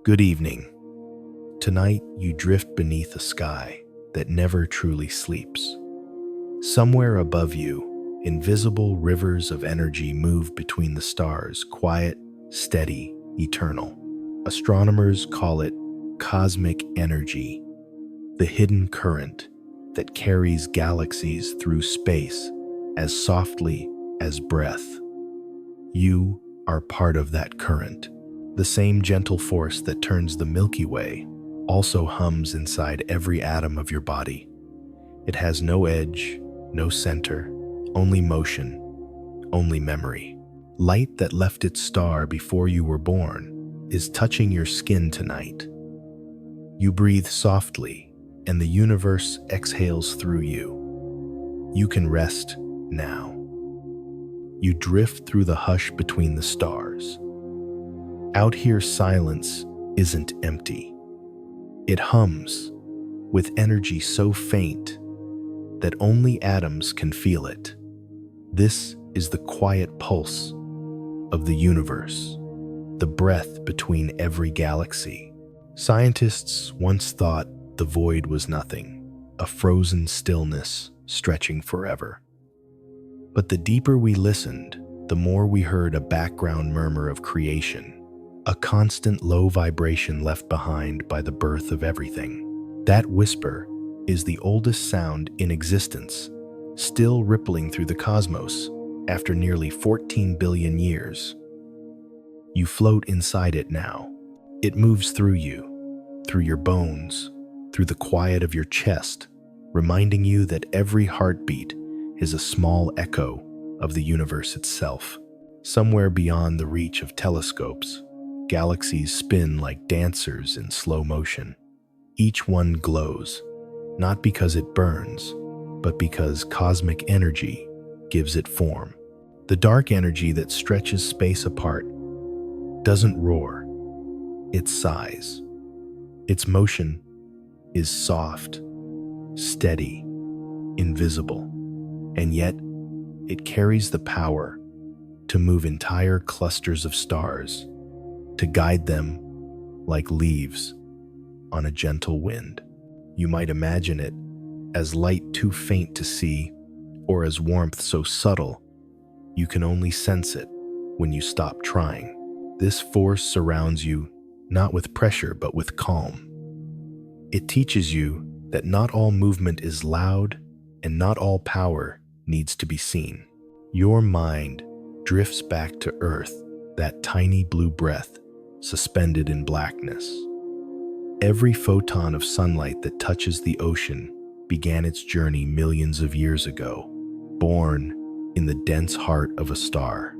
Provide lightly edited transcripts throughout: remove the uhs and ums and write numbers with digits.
Good evening. Tonight you drift beneath a sky that never truly sleeps. Somewhere above you, invisible rivers of energy move between the stars, quiet, steady, eternal. Astronomers call it cosmic energy, the hidden current that carries galaxies through space as softly as breath. You are part of that current. The same gentle force that turns the Milky Way also hums inside every atom of your body. It has no edge, no center, only motion, only memory. Light that left its star before you were born is touching your skin tonight. You breathe softly, and the universe exhales through you. You can rest now. You drift through the hush between the stars. Out here, silence isn't empty. It hums with energy so faint that only atoms can feel it. This is the quiet pulse of the universe, the breath between every galaxy. Scientists once thought the void was nothing, a frozen stillness stretching forever. But the deeper we listened, the more we heard a background murmur of creation, a constant low vibration left behind by the birth of everything. That whisper is the oldest sound in existence, still rippling through the cosmos after nearly 14 billion years. You float inside it now. It moves through you, through your bones, through the quiet of your chest, reminding you that every heartbeat is a small echo of the universe itself. Somewhere beyond the reach of telescopes, galaxies spin like dancers in slow motion. Each one glows, not because it burns, but because cosmic energy gives it form. The dark energy that stretches space apart doesn't roar, it sighs. Its motion is soft, steady, invisible, and yet it carries the power to move entire clusters of stars, to guide them like leaves on a gentle wind. You might imagine it as light too faint to see, or as warmth so subtle you can only sense it when you stop trying. This force surrounds you not with pressure but with calm. It teaches you that not all movement is loud and not all power needs to be seen. Your mind drifts back to Earth, that tiny blue breath suspended in blackness. Every photon of sunlight that touches the ocean began its journey millions of years ago, born in the dense heart of a star.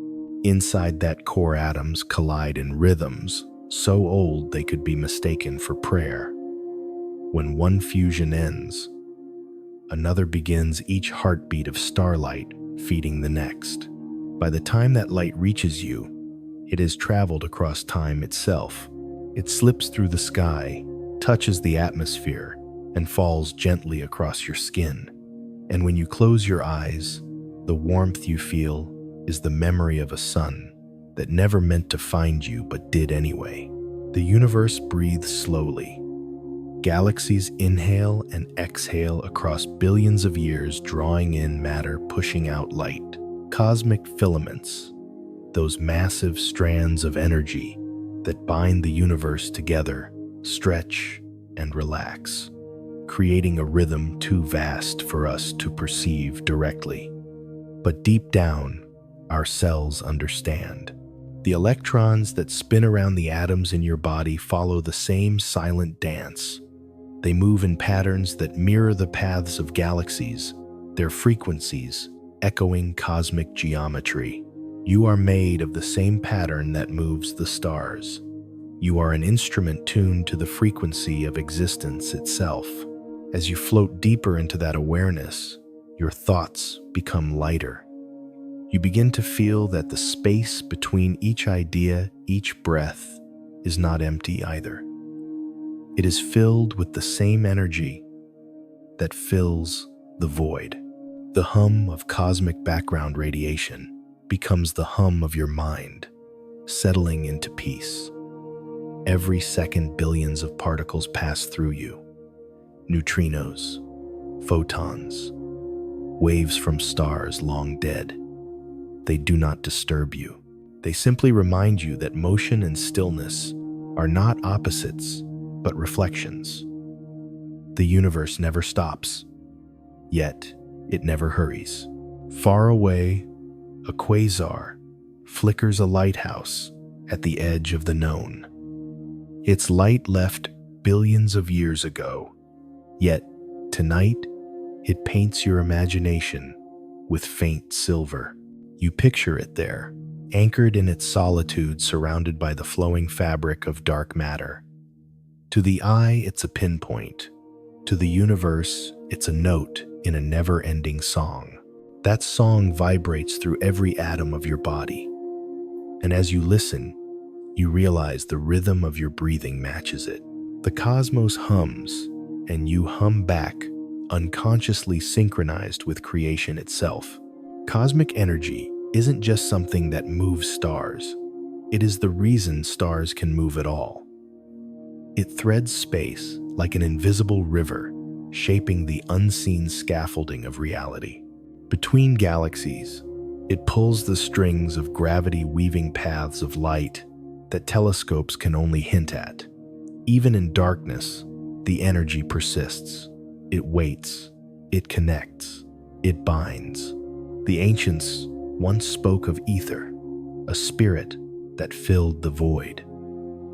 Inside that core, atoms collide in rhythms so old they could be mistaken for prayer. When one fusion ends, another begins, each heartbeat of starlight feeding the next. By the time that light reaches you, it has traveled across time itself. It slips through the sky, touches the atmosphere, and falls gently across your skin. And when you close your eyes, the warmth you feel is the memory of a sun that never meant to find you but did anyway. The universe breathes slowly. Galaxies inhale and exhale across billions of years, drawing in matter, pushing out light. Cosmic filaments, those massive strands of energy that bind the universe together, stretch and relax, creating a rhythm too vast for us to perceive directly. But deep down, our cells understand. The electrons that spin around the atoms in your body follow the same silent dance. They move in patterns that mirror the paths of galaxies, their frequencies echoing cosmic geometry. You are made of the same pattern that moves the stars. You are an instrument tuned to the frequency of existence itself. As you float deeper into that awareness, your thoughts become lighter. You begin to feel that the space between each idea, each breath, is not empty either. It is filled with the same energy that fills the void. The hum of cosmic background radiation becomes the hum of your mind, settling into peace. Every second, billions of particles pass through you. Neutrinos, photons, waves from stars long dead. They do not disturb you. They simply remind you that motion and stillness are not opposites, but reflections. The universe never stops, yet it never hurries. Far away, a quasar flickers a lighthouse at the edge of the known. Its light left billions of years ago, yet tonight it paints your imagination with faint silver. You picture it there, anchored in its solitude, surrounded by the flowing fabric of dark matter. To the eye, it's a pinpoint. To the universe, it's a note in a never-ending song. That song vibrates through every atom of your body. And as you listen, you realize the rhythm of your breathing matches it. The cosmos hums, and you hum back, unconsciously synchronized with creation itself. Cosmic energy isn't just something that moves stars. It is the reason stars can move at all. It threads space like an invisible river, shaping the unseen scaffolding of reality. Between galaxies, it pulls the strings of gravity, weaving paths of light that telescopes can only hint at. Even in darkness, the energy persists. It waits, it connects, it binds. The ancients once spoke of ether, a spirit that filled the void.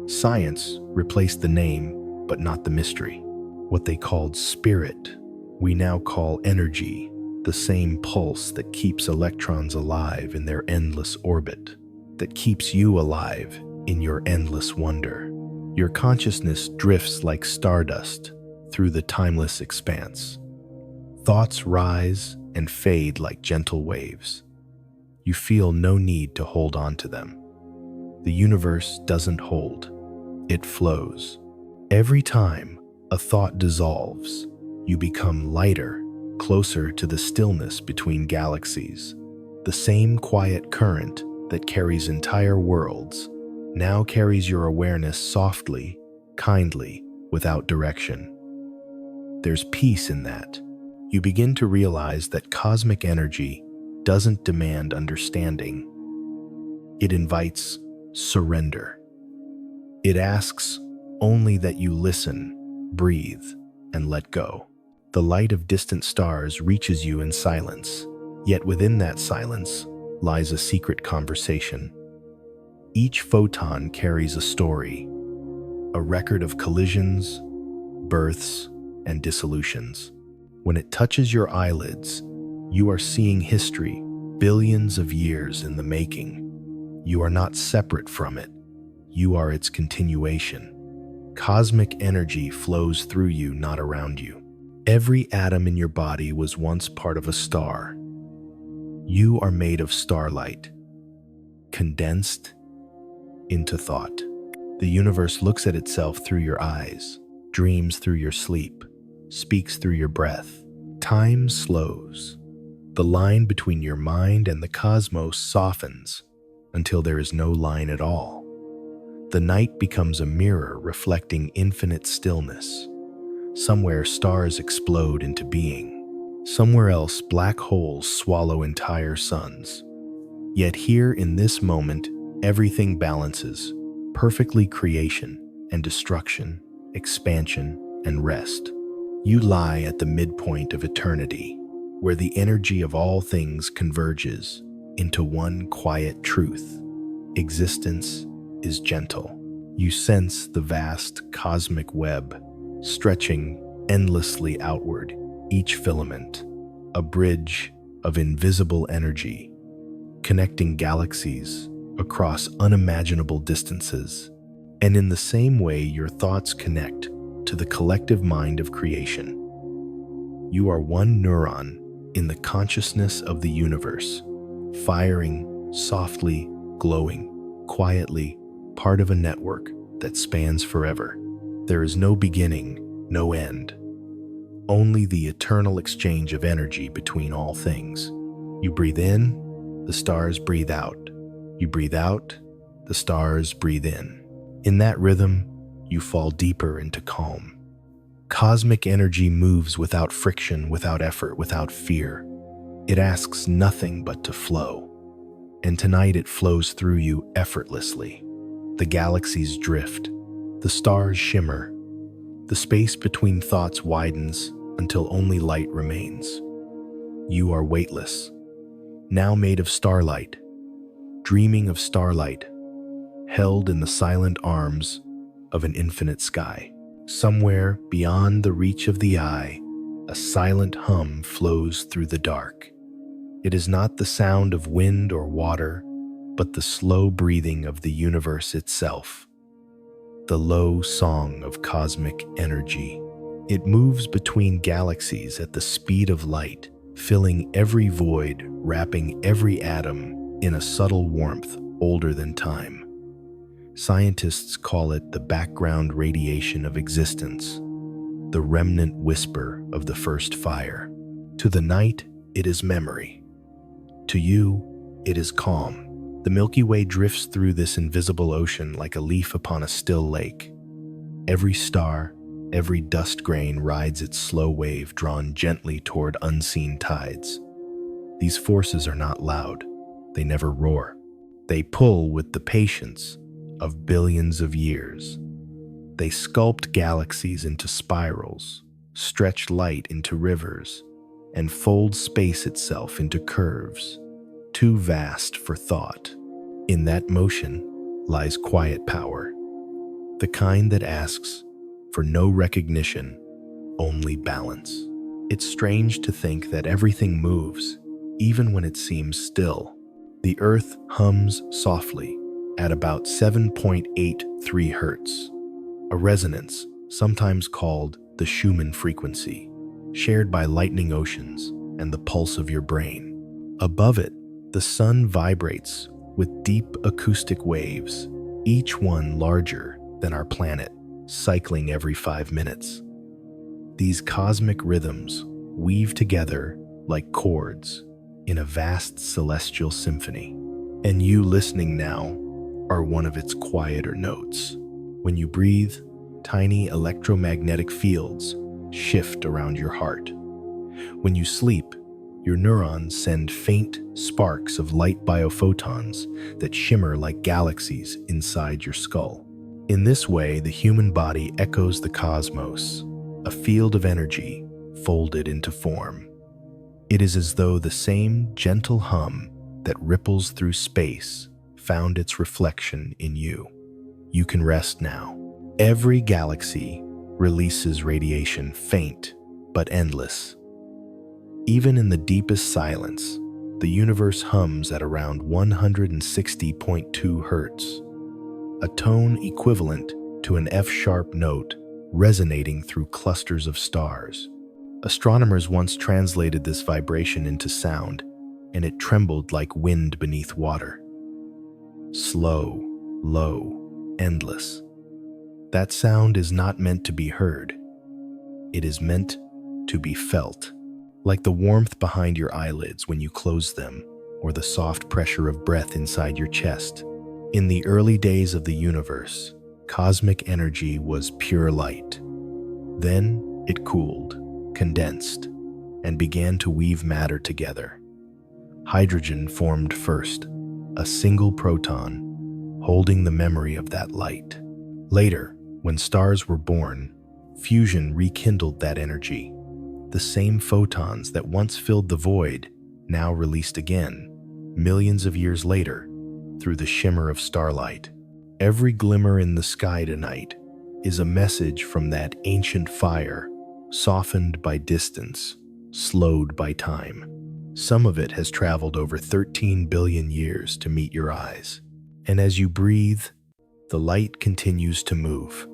Science replaced the name, but not the mystery. What they called spirit, we now call energy, the same pulse that keeps electrons alive in their endless orbit, that keeps you alive in your endless wonder. Your consciousness drifts like stardust through the timeless expanse. Thoughts rise and fade like gentle waves. You feel no need to hold on to them. The universe doesn't hold, it flows. Every time a thought dissolves, you become lighter, closer to the stillness between galaxies. The same quiet current that carries entire worlds now carries your awareness softly, kindly, without direction. There's peace in that. You begin to realize that cosmic energy doesn't demand understanding. It invites surrender. It asks only that you listen, breathe, and let go. The light of distant stars reaches you in silence, yet within that silence lies a secret conversation. Each photon carries a story, a record of collisions, births, and dissolutions. When it touches your eyelids, you are seeing history, billions of years in the making. You are not separate from it. You are its continuation. Cosmic energy flows through you, not around you. Every atom in your body was once part of a star. You are made of starlight, condensed into thought. The universe looks at itself through your eyes, dreams through your sleep, speaks through your breath. Time slows. The line between your mind and the cosmos softens until there is no line at all. The night becomes a mirror reflecting infinite stillness. Somewhere stars explode into being. Somewhere else black holes swallow entire suns. Yet here in this moment, everything balances, perfectly: creation and destruction, expansion and rest. You lie at the midpoint of eternity, where the energy of all things converges into one quiet truth. Existence is gentle. You sense the vast cosmic web stretching endlessly outward, each filament a bridge of invisible energy, connecting galaxies across unimaginable distances. And in the same way, your thoughts connect to the collective mind of creation. You are one neuron in the consciousness of the universe, firing softly, glowing, quietly, part of a network that spans forever. There is no beginning, no end, only the eternal exchange of energy between all things. You breathe in, the stars breathe out. You breathe out, the stars breathe in. In that rhythm, you fall deeper into calm. Cosmic energy moves without friction, without effort, without fear. It asks nothing but to flow. And tonight it flows through you effortlessly. The galaxies drift. The stars shimmer. The space between thoughts widens until only light remains. You are weightless, now made of starlight, dreaming of starlight, held in the silent arms of an infinite sky. Somewhere beyond the reach of the eye, a silent hum flows through the dark. It is not the sound of wind or water, but the slow breathing of the universe itself. The low song of cosmic energy. It moves between galaxies at the speed of light, filling every void, wrapping every atom in a subtle warmth older than time. Scientists call it the background radiation of existence, the remnant whisper of the first fire. To the night, it is memory. To you, it is calm. The Milky Way drifts through this invisible ocean like a leaf upon a still lake. Every star, every dust grain rides its slow wave, drawn gently toward unseen tides. These forces are not loud. They never roar. They pull with the patience of billions of years. They sculpt galaxies into spirals, stretch light into rivers, and fold space itself into curves, too vast for thought. In that motion lies quiet power, the kind that asks for no recognition, only balance. It's strange to think that everything moves, even when it seems still. The Earth hums softly at about 7.83 hertz, a resonance sometimes called the Schumann frequency, shared by lightning oceans and the pulse of your brain. Above it, the sun vibrates with deep acoustic waves, each one larger than our planet, cycling every 5 minutes. These cosmic rhythms weave together like chords in a vast celestial symphony. And you listening now are one of its quieter notes. When you breathe, tiny electromagnetic fields shift around your heart. When you sleep, your neurons send faint sparks of light biophotons that shimmer like galaxies inside your skull. In this way, the human body echoes the cosmos, a field of energy folded into form. It is as though the same gentle hum that ripples through space found its reflection in you. You can rest now. Every galaxy releases radiation, faint but endless. Even in the deepest silence, the universe hums at around 160.2 hertz, a tone equivalent to an F-sharp note resonating through clusters of stars. Astronomers once translated this vibration into sound, and it trembled like wind beneath water. Slow, low, endless. That sound is not meant to be heard. It is meant to be felt, like the warmth behind your eyelids when you close them, or the soft pressure of breath inside your chest. In the early days of the universe, cosmic energy was pure light. Then it cooled, condensed, and began to weave matter together. Hydrogen formed first, a single proton, holding the memory of that light. Later, when stars were born, fusion rekindled that energy. The same photons that once filled the void now released again, millions of years later, through the shimmer of starlight. Every glimmer in the sky tonight is a message from that ancient fire, softened by distance, slowed by time. Some of it has traveled over 13 billion years to meet your eyes. And as you breathe, the light continues to move.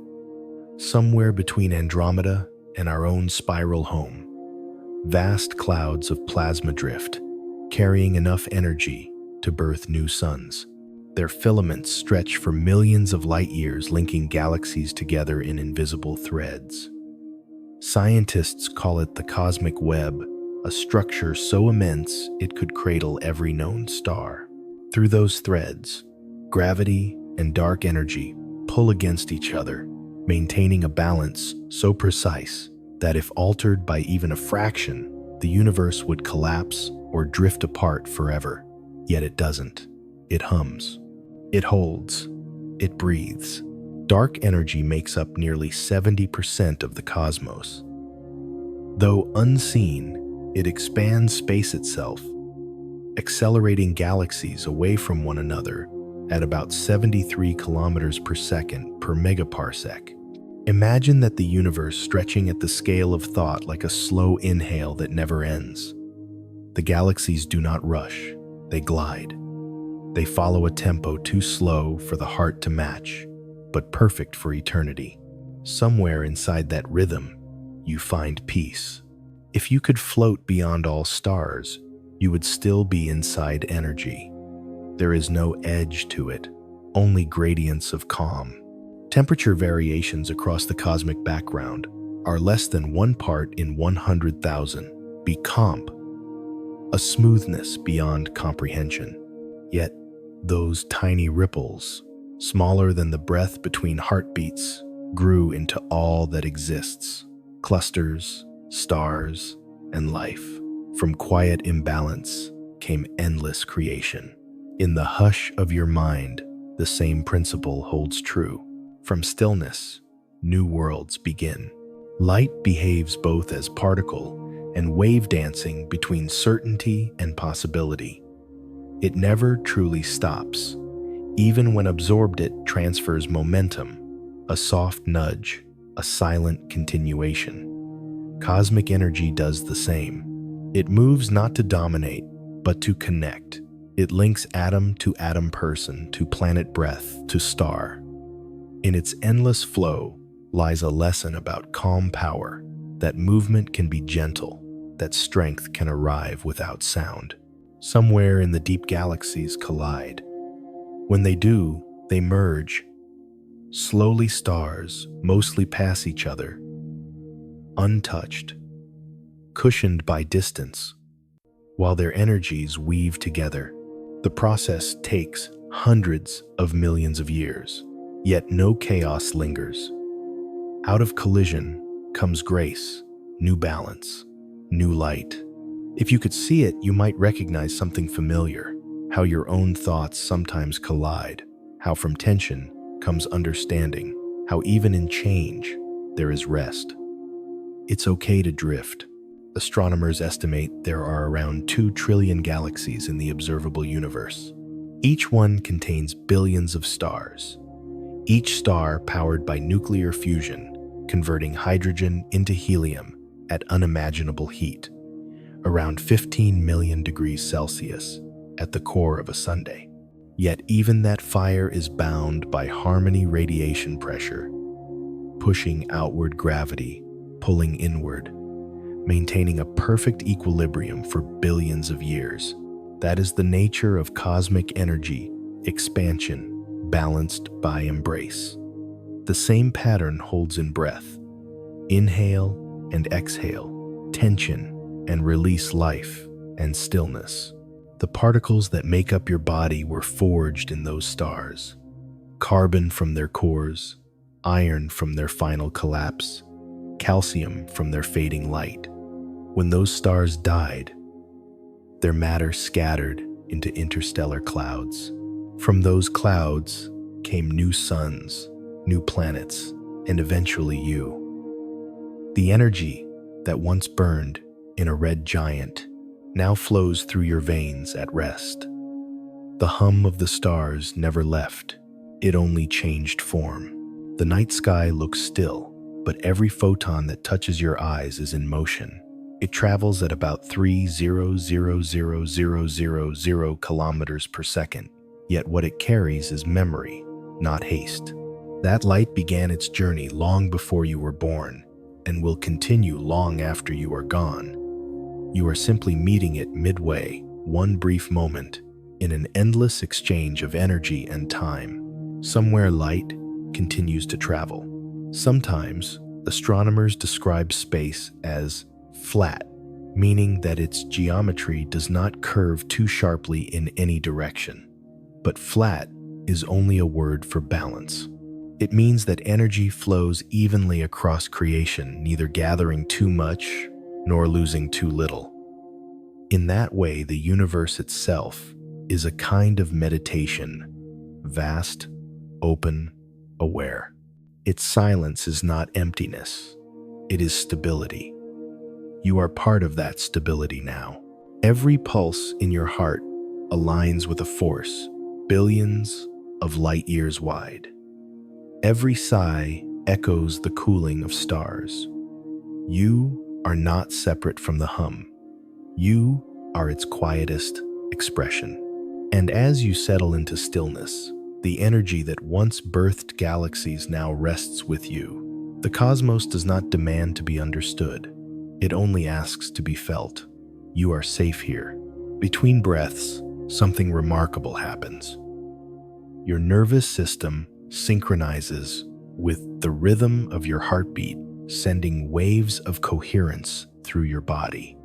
Somewhere between Andromeda and our own spiral home, vast clouds of plasma drift, carrying enough energy to birth new suns. Their filaments stretch for millions of light years, linking galaxies together in invisible threads. Scientists call it the cosmic web, a structure so immense it could cradle every known star. Through those threads, gravity and dark energy pull against each other, maintaining a balance so precise that if altered by even a fraction, the universe would collapse or drift apart forever. Yet it doesn't. It hums. It holds. It breathes. Dark energy makes up nearly 70% of the cosmos. Though unseen, it expands space itself, accelerating galaxies away from one another at about 73 kilometers per second per megaparsec. Imagine that the universe stretching at the scale of thought like a slow inhale that never ends. The galaxies do not rush, they glide. They follow a tempo too slow for the heart to match, but perfect for eternity. Somewhere inside that rhythm, you find peace. If you could float beyond all stars, you would still be inside energy. There is no edge to it, only gradients of calm. Temperature variations across the cosmic background are less than 1 part in 100,000. Be comp, a smoothness beyond comprehension. Yet, those tiny ripples, smaller than the breath between heartbeats, grew into all that exists: clusters, stars, and life. From quiet imbalance came endless creation. In the hush of your mind, the same principle holds true. From stillness, new worlds begin. Light behaves both as particle and wave, dancing between certainty and possibility. It never truly stops. Even when absorbed, it transfers momentum, a soft nudge, a silent continuation. Cosmic energy does the same. It moves not to dominate, but to connect. It links atom to atom, person to planet, breath to star. In its endless flow lies a lesson about calm power, that movement can be gentle, that strength can arrive without sound. Somewhere in the deep, galaxies collide. When they do, they merge. Slowly, stars mostly pass each other, untouched, cushioned by distance, while their energies weave together. The process takes hundreds of millions of years, yet no chaos lingers. Out of collision comes grace, new balance, new light. If you could see it, you might recognize something familiar: how your own thoughts sometimes collide, how from tension comes understanding, how even in change there is rest. It's okay to drift. Astronomers estimate there are around 2 trillion galaxies in the observable universe. Each one contains billions of stars, each star powered by nuclear fusion, converting hydrogen into helium at unimaginable heat, around 15 million degrees Celsius at the core of a sundae. Yet even that fire is bound by harmony radiation pressure, pushing outward, gravity pulling inward, maintaining a perfect equilibrium for billions of years. That is the nature of cosmic energy, expansion, balanced by embrace. The same pattern holds in breath. Inhale and exhale, tension and release, life and stillness. The particles that make up your body were forged in those stars. Carbon from their cores, iron from their final collapse, calcium from their fading light. When those stars died, their matter scattered into interstellar clouds. From those clouds came new suns, new planets, and eventually you. The energy that once burned in a red giant now flows through your veins at rest. The hum of the stars never left, it only changed form. The night sky looks still, but every photon that touches your eyes is in motion. It travels at about 3,000,000 kilometers per second, yet what it carries is memory, not haste. That light began its journey long before you were born, and will continue long after you are gone. You are simply meeting it midway, one brief moment, in an endless exchange of energy and time. Somewhere light continues to travel. Sometimes, astronomers describe space as flat, meaning that its geometry does not curve too sharply in any direction. But flat is only a word for balance. It means that energy flows evenly across creation, neither gathering too much nor losing too little. In that way, the universe itself is a kind of meditation, vast, open, aware. Its silence is not emptiness, it is stability. You are part of that stability now. Every pulse in your heart aligns with a force billions of light years wide. Every sigh echoes the cooling of stars. You are not separate from the hum. You are its quietest expression. And as you settle into stillness, the energy that once birthed galaxies now rests with you. The cosmos does not demand to be understood. It only asks to be felt. You are safe here. Between breaths, something remarkable happens. Your nervous system synchronizes with the rhythm of your heartbeat, sending waves of coherence through your body.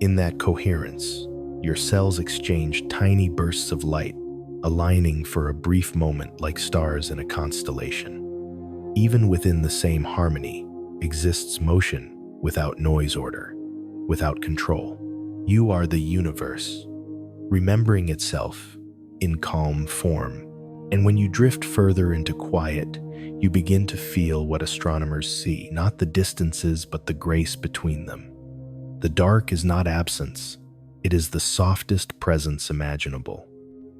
In that coherence, your cells exchange tiny bursts of light, aligning for a brief moment like stars in a constellation. Even within the same harmony exists motion without noise order, without control. You are the universe, remembering itself in calm form. And when you drift further into quiet, you begin to feel what astronomers see, not the distances, but the grace between them. The dark is not absence, it is the softest presence imaginable.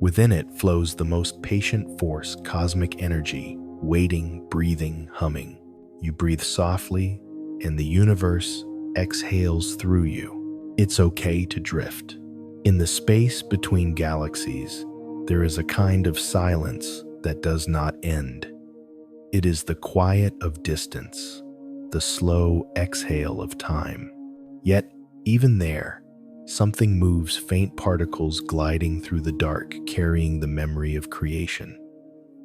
Within it flows the most patient force, cosmic energy, waiting, breathing, humming. You breathe softly, and the universe exhales through you. It's okay to drift. In the space between galaxies, there is a kind of silence that does not end. It is the quiet of distance, the slow exhale of time. Yet, even there, something moves, faint particles gliding through the dark, carrying the memory of creation.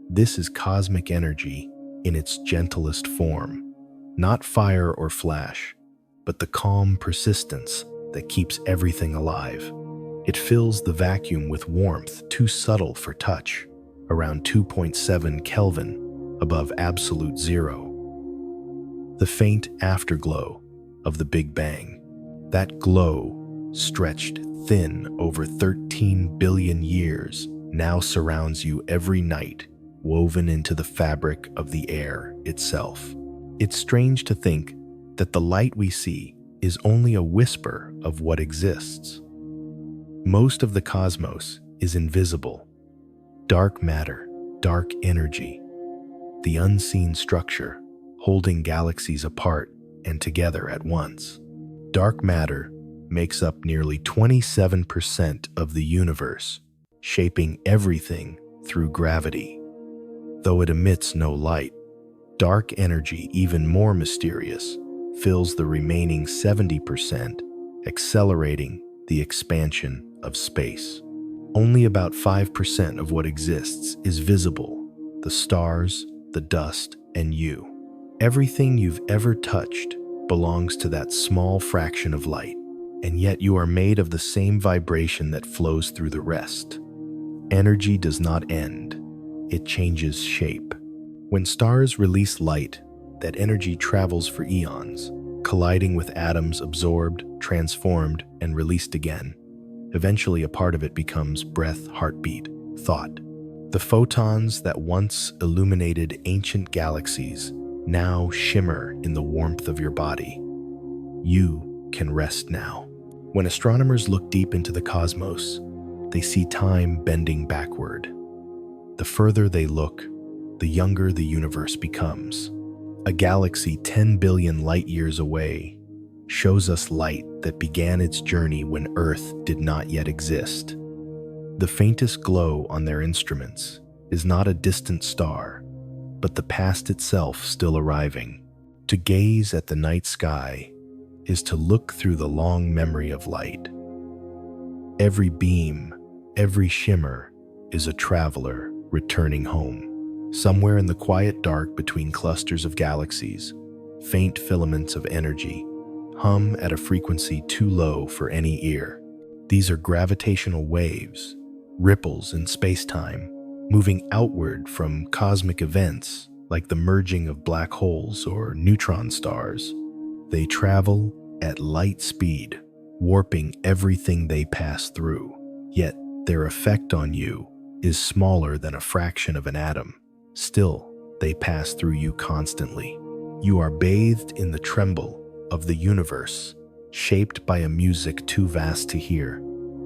This is cosmic energy in its gentlest form, not fire or flash, but the calm persistence that keeps everything alive. It fills the vacuum with warmth too subtle for touch, around 2.7 Kelvin above absolute zero. The faint afterglow of the Big Bang. That glow, stretched thin over 13 billion years, now surrounds you every night, woven into the fabric of the air itself. It's strange to think that the light we see is only a whisper of what exists. Most of the cosmos is invisible. Dark matter, dark energy, the unseen structure holding galaxies apart and together at once. Dark matter makes up nearly 27% of the universe, shaping everything through gravity. Though it emits no light, dark energy, even more mysterious, fills the remaining 70%, accelerating the expansion of space. Only about 5% of what exists is visible: the stars, the dust, and you. Everything you've ever touched belongs to that small fraction of light, and yet you are made of the same vibration that flows through the rest. Energy does not end, it changes shape. When stars release light, that energy travels for eons, colliding with atoms, absorbed, transformed, and released again. Eventually, a part of it becomes breath, heartbeat, thought. The photons that once illuminated ancient galaxies now shimmer in the warmth of your body. You can rest now. When astronomers look deep into the cosmos, they see time bending backward. The further they look, the younger the universe becomes. A galaxy 10 billion light years away shows us light that began its journey when Earth did not yet exist. The faintest glow on their instruments is not a distant star, but the past itself still arriving. To gaze at the night sky is to look through the long memory of light. Every beam, every shimmer is a traveler returning home. Somewhere in the quiet dark between clusters of galaxies, faint filaments of energy hum at a frequency too low for any ear. These are gravitational waves, ripples in space-time, moving outward from cosmic events like the merging of black holes or neutron stars. They travel at light speed, warping everything they pass through. Yet, their effect on you is smaller than a fraction of an atom. Still, they pass through you constantly. You are bathed in the tremble of the universe, shaped by a music too vast to hear.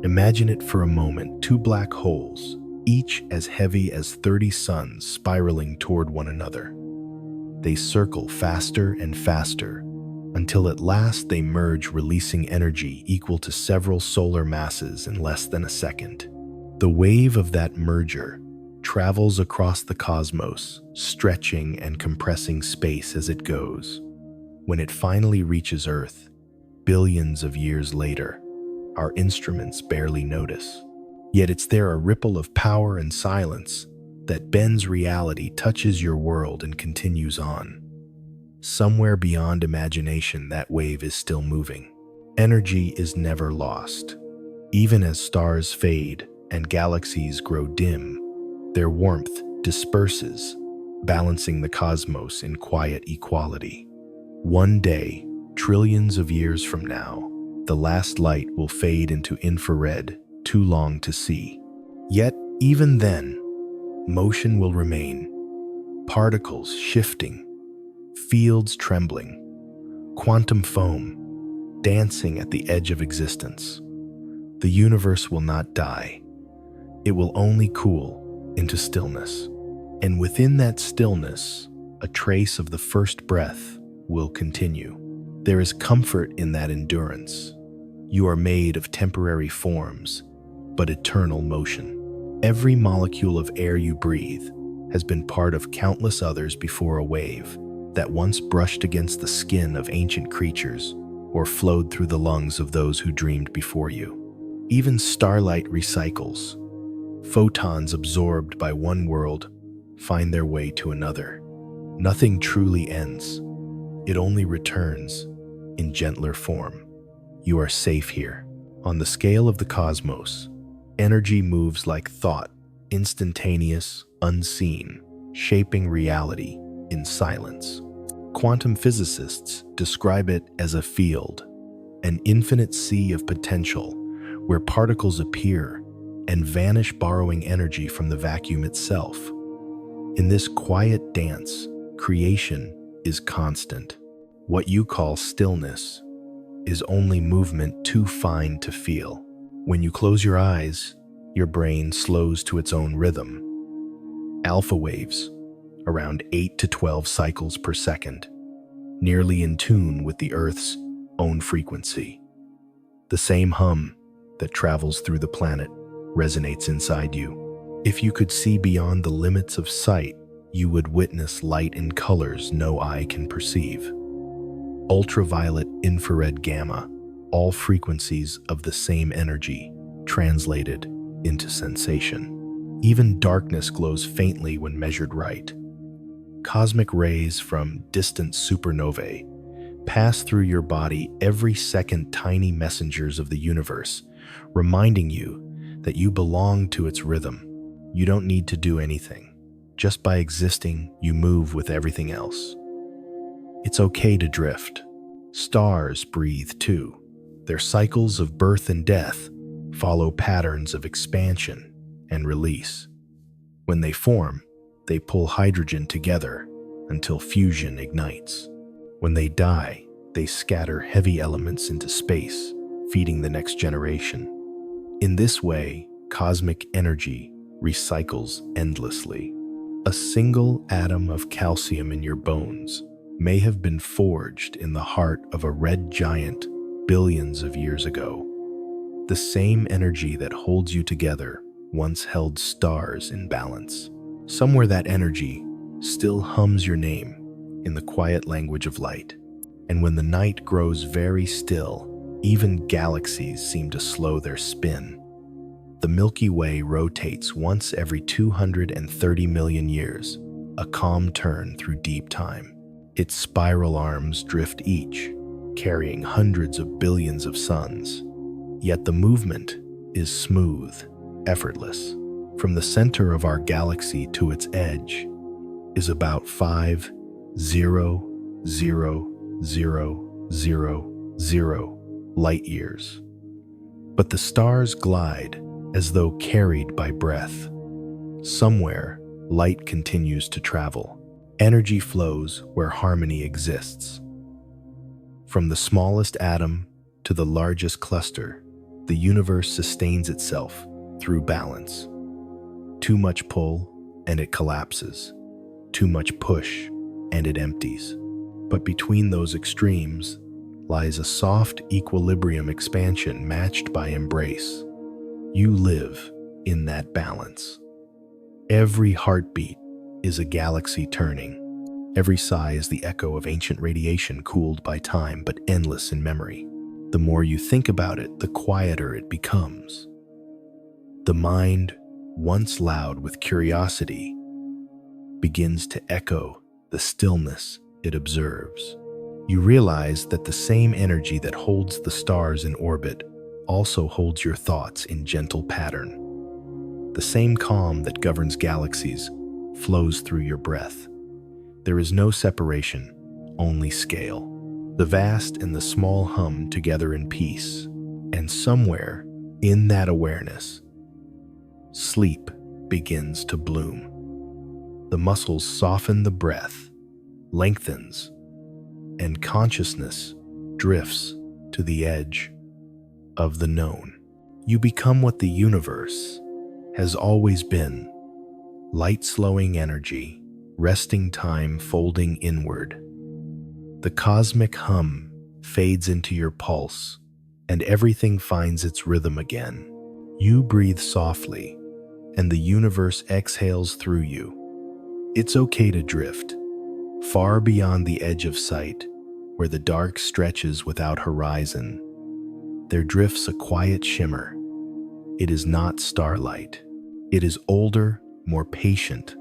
Imagine it for a moment, two black holes, each as heavy as 30 suns spiraling toward one another. They circle faster and faster, until at last they merge, releasing energy equal to several solar masses in less than a second. The wave of that merger travels across the cosmos, stretching and compressing space as it goes. When it finally reaches Earth, billions of years later, our instruments barely notice. Yet it's there, a ripple of power and silence that bends reality, touches your world, and continues on. Somewhere beyond imagination, that wave is still moving. Energy is never lost. Even as stars fade and galaxies grow dim, their warmth disperses, balancing the cosmos in quiet equality. One day, trillions of years from now, the last light will fade into infrared, too long to see. Yet, even then, motion will remain. Particles shifting, fields trembling, quantum foam dancing at the edge of existence. The universe will not die. It will only cool into stillness. And within that stillness, a trace of the first breath will continue. There is comfort in that endurance. You are made of temporary forms, but eternal motion. Every molecule of air you breathe has been part of countless others before a wave that once brushed against the skin of ancient creatures or flowed through the lungs of those who dreamed before you. Even starlight recycles. Photons absorbed by one world find their way to another. Nothing truly ends. It only returns in gentler form. You are safe here. On the scale of the cosmos, energy moves like thought, instantaneous, unseen, shaping reality in silence. Quantum physicists describe it as a field, an infinite sea of potential where particles appear and vanish, borrowing energy from the vacuum itself. In this quiet dance, creation is constant. What you call stillness is only movement too fine to feel. When you close your eyes, your brain slows to its own rhythm. Alpha waves, around 8 to 12 cycles per second, nearly in tune with the Earth's own frequency. The same hum that travels through the planet resonates inside you. If you could see beyond the limits of sight, you would witness light in colors no eye can perceive. Ultraviolet, infrared, gamma, all frequencies of the same energy, translated into sensation. Even darkness glows faintly when measured right. Cosmic rays from distant supernovae pass through your body every second, tiny messengers of the universe, reminding you that you belong to its rhythm. You don't need to do anything. Just by existing, you move with everything else. It's okay to drift. Stars breathe too. Their cycles of birth and death follow patterns of expansion and release. When they form, they pull hydrogen together until fusion ignites. When they die, they scatter heavy elements into space, feeding the next generation. In this way, cosmic energy recycles endlessly. A single atom of calcium in your bones may have been forged in the heart of a red giant billions of years ago. The same energy that holds you together once held stars in balance. Somewhere that energy still hums your name in the quiet language of light. And when the night grows very still, even galaxies seem to slow their spin. The Milky Way rotates once every 230 million years, a calm turn through deep time. Its spiral arms drift each, carrying hundreds of billions of suns. Yet the movement is smooth, effortless. From the center of our galaxy to its edge, is about 5,000,000 light years. But the stars glide as though carried by breath. Somewhere, light continues to travel. Energy flows where harmony exists. From the smallest atom to the largest cluster, the universe sustains itself through balance. Too much pull, and it collapses. Too much push, and it empties. But between those extremes lies a soft equilibrium expansion matched by embrace. You live in that balance. Every heartbeat is a galaxy turning. Every sigh is the echo of ancient radiation cooled by time but endless in memory. The more you think about it, the quieter it becomes. The mind, once loud with curiosity, begins to echo the stillness it observes. You realize that the same energy that holds the stars in orbit also holds your thoughts in gentle pattern. The same calm that governs galaxies flows through your breath. There is no separation, only scale. The vast and the small hum together in peace. And somewhere in that awareness, sleep begins to bloom. The muscles soften, the breath lengthens, and consciousness drifts to the edge of the known. You become what the universe has always been: light-slowing energy, resting time folding inward. The cosmic hum fades into your pulse, and everything finds its rhythm again. You breathe softly, and the universe exhales through you. It's okay to drift, far beyond the edge of sight, where the dark stretches without horizon. There drifts a quiet shimmer. It is not starlight. It is older, more patient,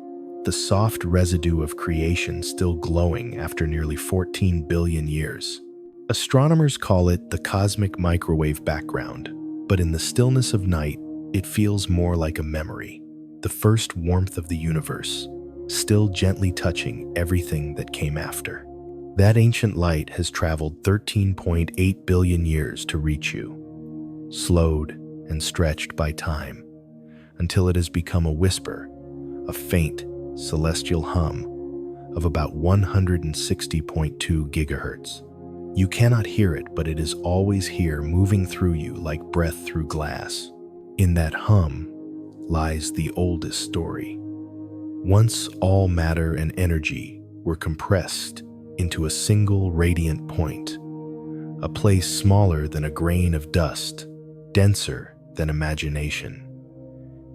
the soft residue of creation still glowing after nearly 14 billion years. Astronomers call it the cosmic microwave background, but in the stillness of night, it feels more like a memory, the first warmth of the universe, still gently touching everything that came after. That ancient light has traveled 13.8 billion years to reach you, slowed and stretched by time, until it has become a whisper, a faint, celestial hum of about 160.2 gigahertz. You cannot hear it, but it is always here, moving through you like breath through glass. In that hum lies the oldest story. Once all matter and energy were compressed into a single radiant point, a place smaller than a grain of dust, denser than imagination.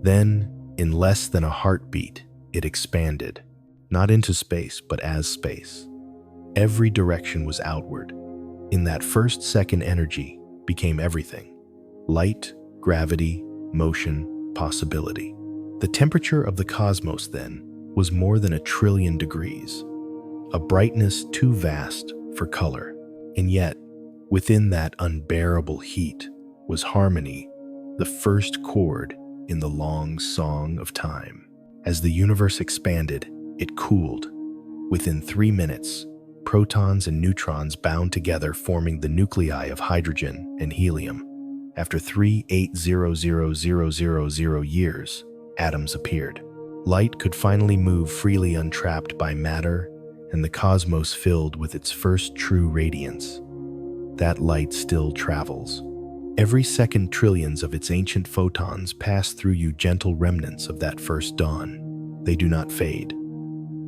Then, in less than a heartbeat, it expanded, not into space, but as space. Every direction was outward. In that first second, energy became everything: light, gravity, motion, possibility. The temperature of the cosmos then was more than 1 trillion degrees, a brightness too vast for color. And yet, within that unbearable heat was harmony, the first chord in the long song of time. As the universe expanded, it cooled. Within 3 minutes, protons and neutrons bound together, forming the nuclei of hydrogen and helium. After 3,800,000 years, atoms appeared. Light could finally move freely, untrapped by matter, and the cosmos filled with its first true radiance. That light still travels. Every second, trillions of its ancient photons pass through you, gentle remnants of that first dawn. They do not fade.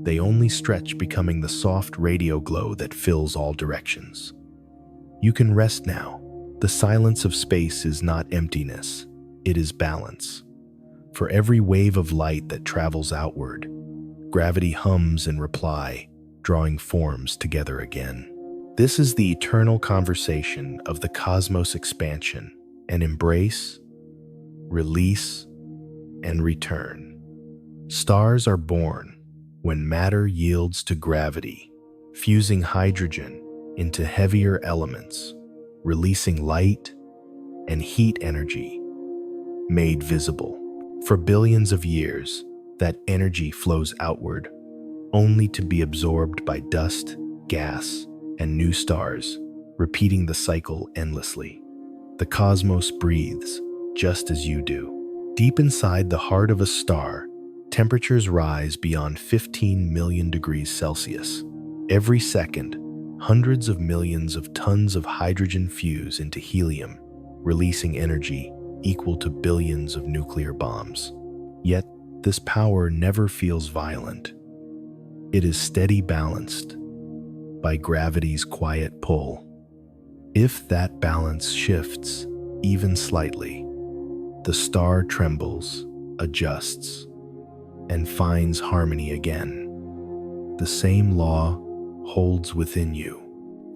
They only stretch, becoming the soft radio glow that fills all directions. You can rest now. The silence of space is not emptiness, it is balance. For every wave of light that travels outward, gravity hums in reply, drawing forms together again. This is the eternal conversation of the cosmos expansion: an embrace, release, and return. Stars are born when matter yields to gravity, fusing hydrogen into heavier elements, releasing light and heat energy made visible. For billions of years, that energy flows outward, only to be absorbed by dust, gas, and new stars, repeating the cycle endlessly. The cosmos breathes, just as you do. Deep inside the heart of a star, temperatures rise beyond 15 million degrees Celsius. Every second, hundreds of millions of tons of hydrogen fuse into helium, releasing energy equal to billions of nuclear bombs. Yet, this power never feels violent. It is steady, balanced by gravity's quiet pull. If that balance shifts, even slightly, the star trembles, adjusts, and finds harmony again. The same law holds within you.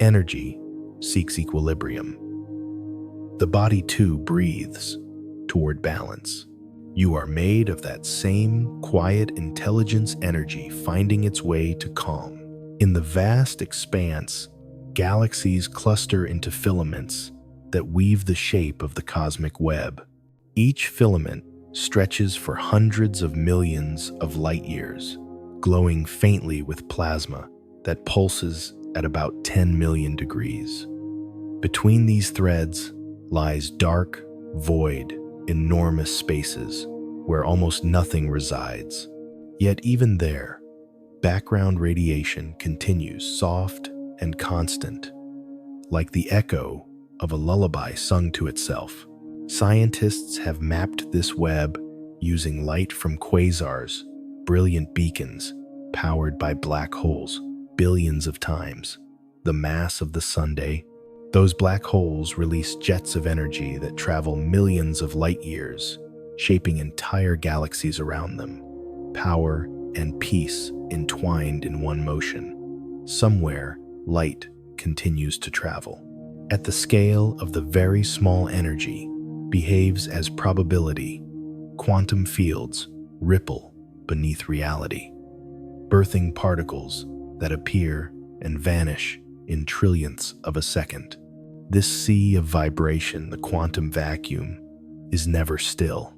Energy seeks equilibrium. The body too breathes toward balance. You are made of that same quiet intelligence energy finding its way to calm. In the vast expanse, galaxies cluster into filaments that weave the shape of the cosmic web. Each filament stretches for hundreds of millions of light years, glowing faintly with plasma that pulses at about 10 million degrees. Between these threads lies dark, void, enormous spaces where almost nothing resides. Yet even there, background radiation continues soft and constant, like the echo of a lullaby sung to itself. Scientists have mapped this web using light from quasars, brilliant beacons powered by black holes, billions of times the mass of the Sunday. Those black holes release jets of energy that travel millions of light years, shaping entire galaxies around them. Power and peace entwined in one motion. Somewhere, light continues to travel. At the scale of the very small energy, behaves as probability. Quantum fields ripple beneath reality, birthing particles that appear and vanish in trillionths of a second. This sea of vibration, the quantum vacuum, is never still.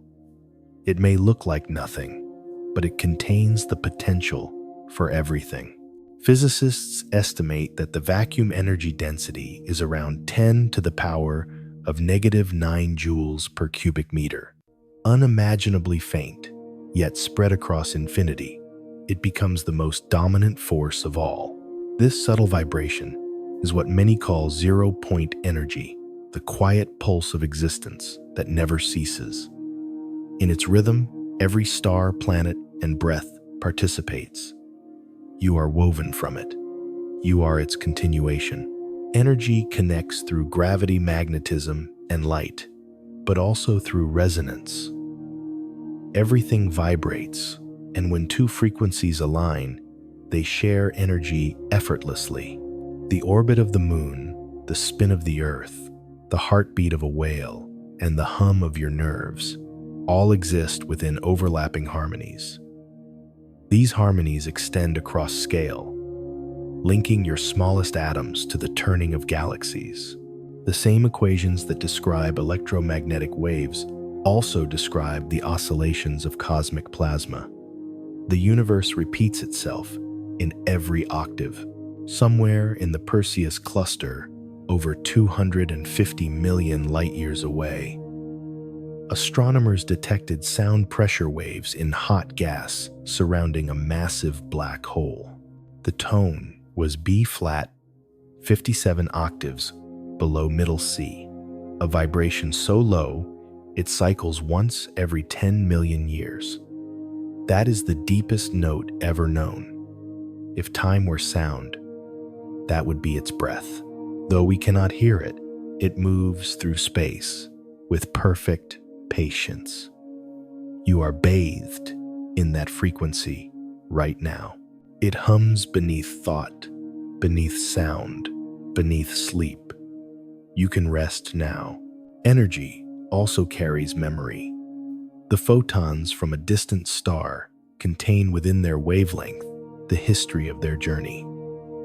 It may look like nothing, but it contains the potential for everything. Physicists estimate that the vacuum energy density is around 10 to the power of -9 joules per cubic meter. Unimaginably faint, yet spread across infinity, it becomes the most dominant force of all. This subtle vibration is what many call zero-point energy, the quiet pulse of existence that never ceases. In its rhythm, every star, planet, and breath participates. You are woven from it. You are its continuation. Energy connects through gravity, magnetism, and light, but also through resonance. Everything vibrates, and when two frequencies align, they share energy effortlessly. The orbit of the moon, the spin of the earth, the heartbeat of a whale, and the hum of your nerves all exist within overlapping harmonies. These harmonies extend across scale, linking your smallest atoms to the turning of galaxies. The same equations that describe electromagnetic waves also describe the oscillations of cosmic plasma. The universe repeats itself in every octave. Somewhere in the Perseus cluster, over 250 million light-years away, astronomers detected sound pressure waves in hot gas surrounding a massive black hole. The tone was B-flat, 57 octaves below middle C, a vibration so low it cycles once every 10 million years. That is the deepest note ever known. If time were sound, that would be its breath. Though we cannot hear it, it moves through space with perfect patience. You are bathed in that frequency right now. It hums beneath thought, beneath sound, beneath sleep. You can rest now. Energy also carries memory. The photons from a distant star contain within their wavelength the history of their journey,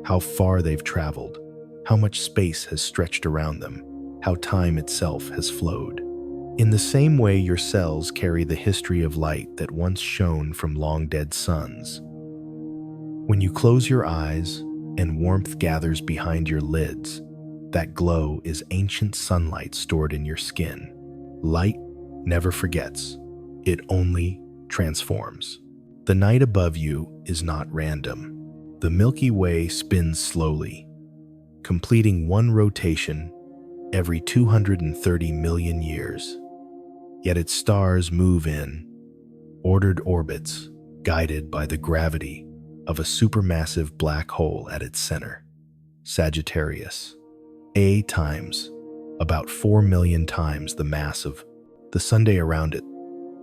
how far they've traveled, how much space has stretched around them, how time itself has flowed. In the same way, your cells carry the history of light that once shone from long-dead suns. When you close your eyes and warmth gathers behind your lids, that glow is ancient sunlight stored in your skin. Light never forgets, it only transforms. The night above you is not random. The Milky Way spins slowly, completing one rotation every 230 million years. Yet its stars move in ordered orbits, guided by the gravity of a supermassive black hole at its center, Sagittarius. A times, about 4 million times the mass of the Sunday around it.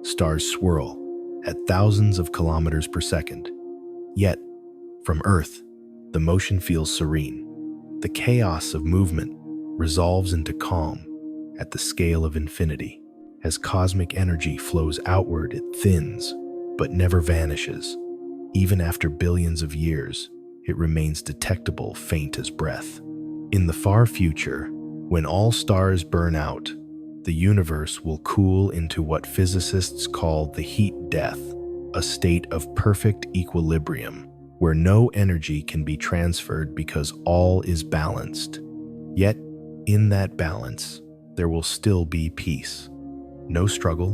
Stars swirl at thousands of kilometers per second. Yet, from Earth, the motion feels serene. The chaos of movement resolves into calm at the scale of infinity. As cosmic energy flows outward, it thins, but never vanishes. Even after billions of years, it remains detectable, faint as breath. In the far future, when all stars burn out, the universe will cool into what physicists call the heat death, a state of perfect equilibrium, where no energy can be transferred because all is balanced. Yet, in that balance, there will still be peace. No struggle,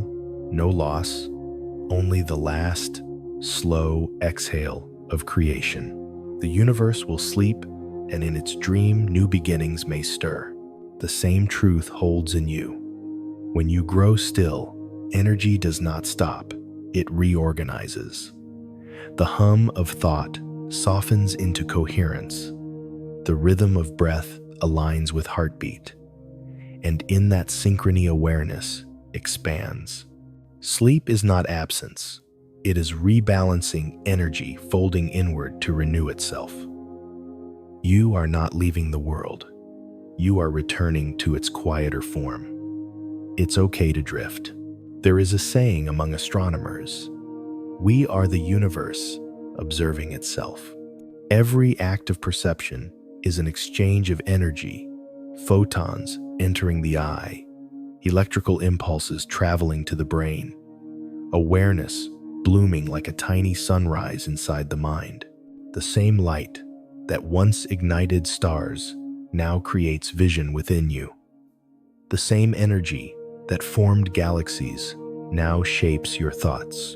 no loss, only the last, slow exhale of creation. The universe will sleep, and in its dream, new beginnings may stir. The same truth holds in you. When you grow still, energy does not stop, it reorganizes. The hum of thought softens into coherence. The rhythm of breath aligns with heartbeat. And in that synchrony, awareness expands. Sleep is not absence. It is rebalancing energy folding inward to renew itself. You are not leaving the world. You are returning to its quieter form. It's okay to drift. There is a saying among astronomers: we are the universe observing itself. Every act of perception is an exchange of energy, photons entering the eye, electrical impulses traveling to the brain, awareness blooming like a tiny sunrise inside the mind. The same light that once ignited stars now creates vision within you. The same energy that formed galaxies now shapes your thoughts.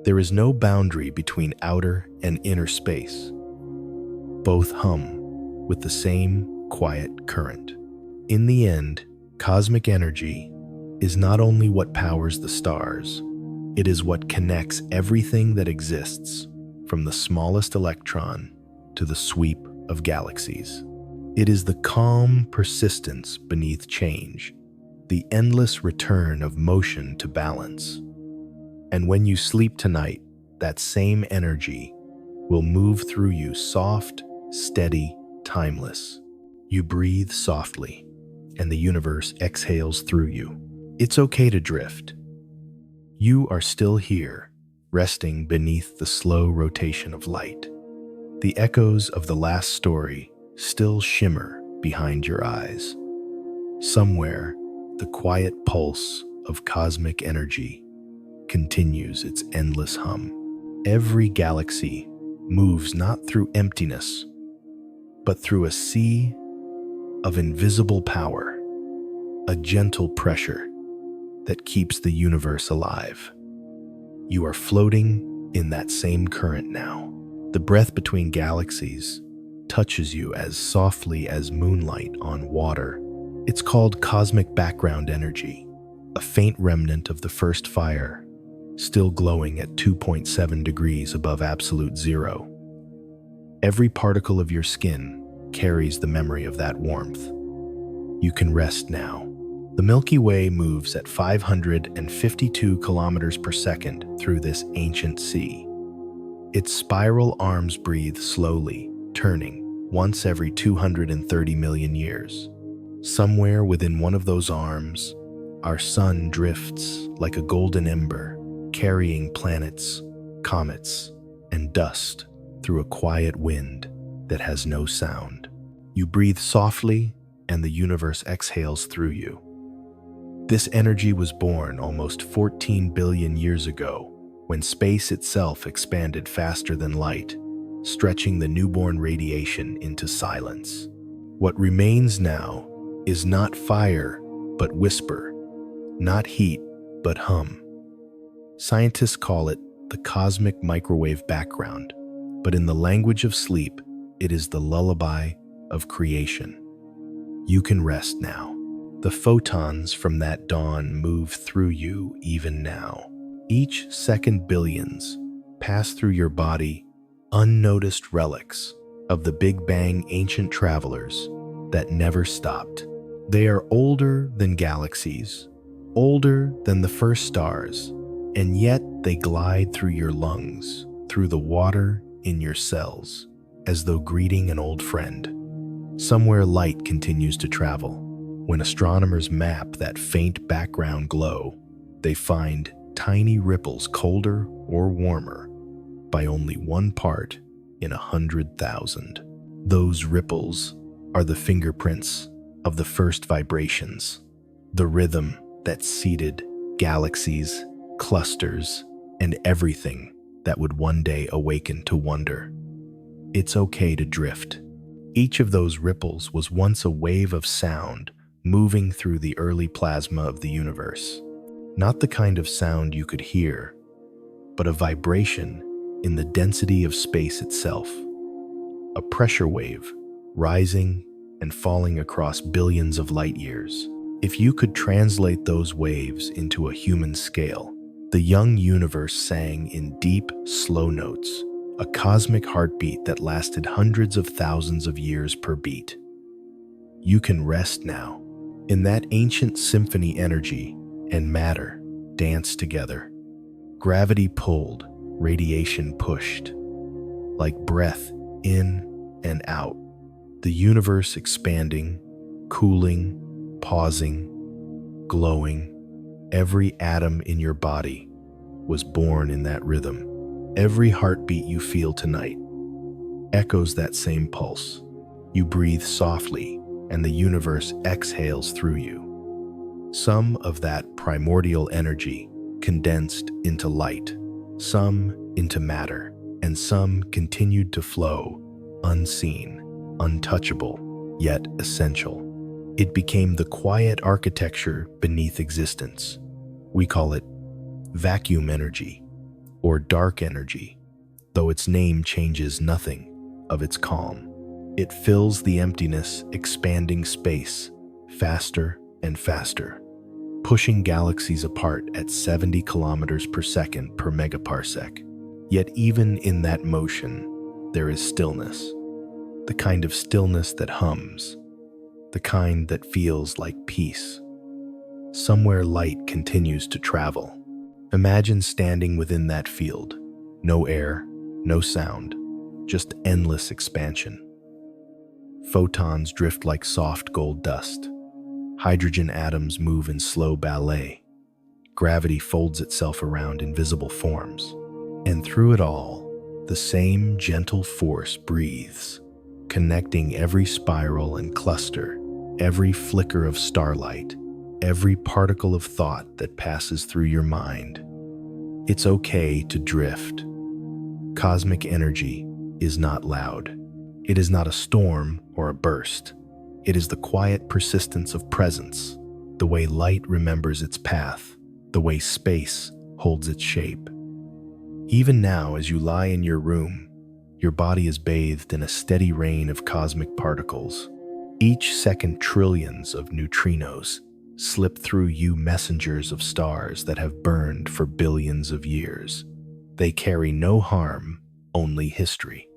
There is no boundary between outer and inner space. Both hum with the same quiet current. In the end, cosmic energy is not only what powers the stars, it is what connects everything that exists, from the smallest electron to the sweep of galaxies. It is the calm persistence beneath change, the endless return of motion to balance. And when you sleep tonight, that same energy will move through you, soft, steady, timeless. You breathe softly, and the universe exhales through you. It's okay to drift. You are still here, resting beneath the slow rotation of light. The echoes of the last story still shimmer behind your eyes. Somewhere, the quiet pulse of cosmic energy continues its endless hum. Every galaxy moves not through emptiness, but through a sea of invisible power, a gentle pressure that keeps the universe alive. You are floating in that same current now. The breath between galaxies touches you as softly as moonlight on water. It's called cosmic background energy, a faint remnant of the first fire, still glowing at 2.7 degrees above absolute zero. Every particle of your skin carries the memory of that warmth. You can rest now. The Milky Way moves at 552 kilometers per second through this ancient sea. Its spiral arms breathe slowly, turning once every 230 million years. Somewhere within one of those arms, our sun drifts like a golden ember, carrying planets, comets, and dust through a quiet wind that has no sound. You breathe softly, and the universe exhales through you. This energy was born almost 14 billion years ago, when space itself expanded faster than light. stretching the newborn radiation into silence. What remains now is not fire, but whisper, not heat, but hum. Scientists call it the cosmic microwave background, but in the language of sleep, it is the lullaby of creation. You can rest now. The photons from that dawn move through you even now. Each second billions pass through your body, unnoticed relics of the Big Bang ancient travelers that never stopped. They are older than galaxies, older than the first stars, and yet they glide through your lungs, through the water in your cells, as though greeting an old friend. Somewhere light continues to travel. When astronomers map that faint background glow, they find tiny ripples colder or warmer by only 1 part in 100,000. Those ripples are the fingerprints of the first vibrations, the rhythm that seeded galaxies, clusters, and everything that would one day awaken to wonder. It's okay to drift. Each of those ripples was once a wave of sound moving through the early plasma of the universe. Not the kind of sound you could hear, but a vibration in the density of space itself. A pressure wave rising and falling across billions of light years. If you could translate those waves into a human scale, the young universe sang in deep, slow notes, a cosmic heartbeat that lasted hundreds of thousands of years per beat. You can rest now. In that ancient symphony, energy and matter danced together. Gravity pulled, radiation pushed. Like breath in and out, the universe expanding, cooling, pausing, glowing. Every atom in your body was born in that rhythm. Every heartbeat you feel tonight echoes that same pulse. You breathe softly, and the universe exhales through you. Some of that primordial energy condensed into light, some into matter, and some continued to flow, unseen, untouchable, yet essential. It became the quiet architecture beneath existence. We call it vacuum energy or dark energy, though its name changes nothing of its calm. It fills the emptiness, expanding space faster and faster, pushing galaxies apart at 70 kilometers per second per megaparsec. Yet even in that motion, there is stillness, the kind of stillness that hums, the kind that feels like peace. Somewhere light continues to travel. Imagine standing within that field. No air, no sound, just endless expansion. Photons drift like soft gold dust. Hydrogen atoms move in slow ballet. Gravity folds itself around invisible forms. And through it all, the same gentle force breathes, connecting every spiral and cluster, every flicker of starlight, every particle of thought that passes through your mind. It's okay to drift. Cosmic energy is not loud. It is not a storm or a burst. It is the quiet persistence of presence, the way light remembers its path, the way space holds its shape. Even now, as you lie in your room, your body is bathed in a steady rain of cosmic particles. Each second, trillions of neutrinos slip through you, messengers of stars that have burned for billions of years. They carry no harm, only history.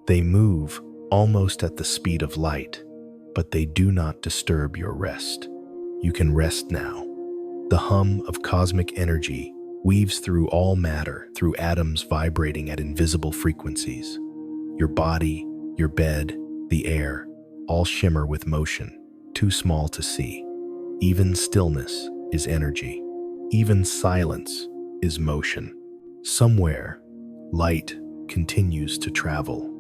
They move almost at the speed of light, but they do not disturb your rest. You can rest now. The hum of cosmic energy weaves through all matter, through atoms vibrating at invisible frequencies. Your body, your bed, the air, all shimmer with motion, too small to see. Even stillness is energy. Even silence is motion. Somewhere, light continues to travel.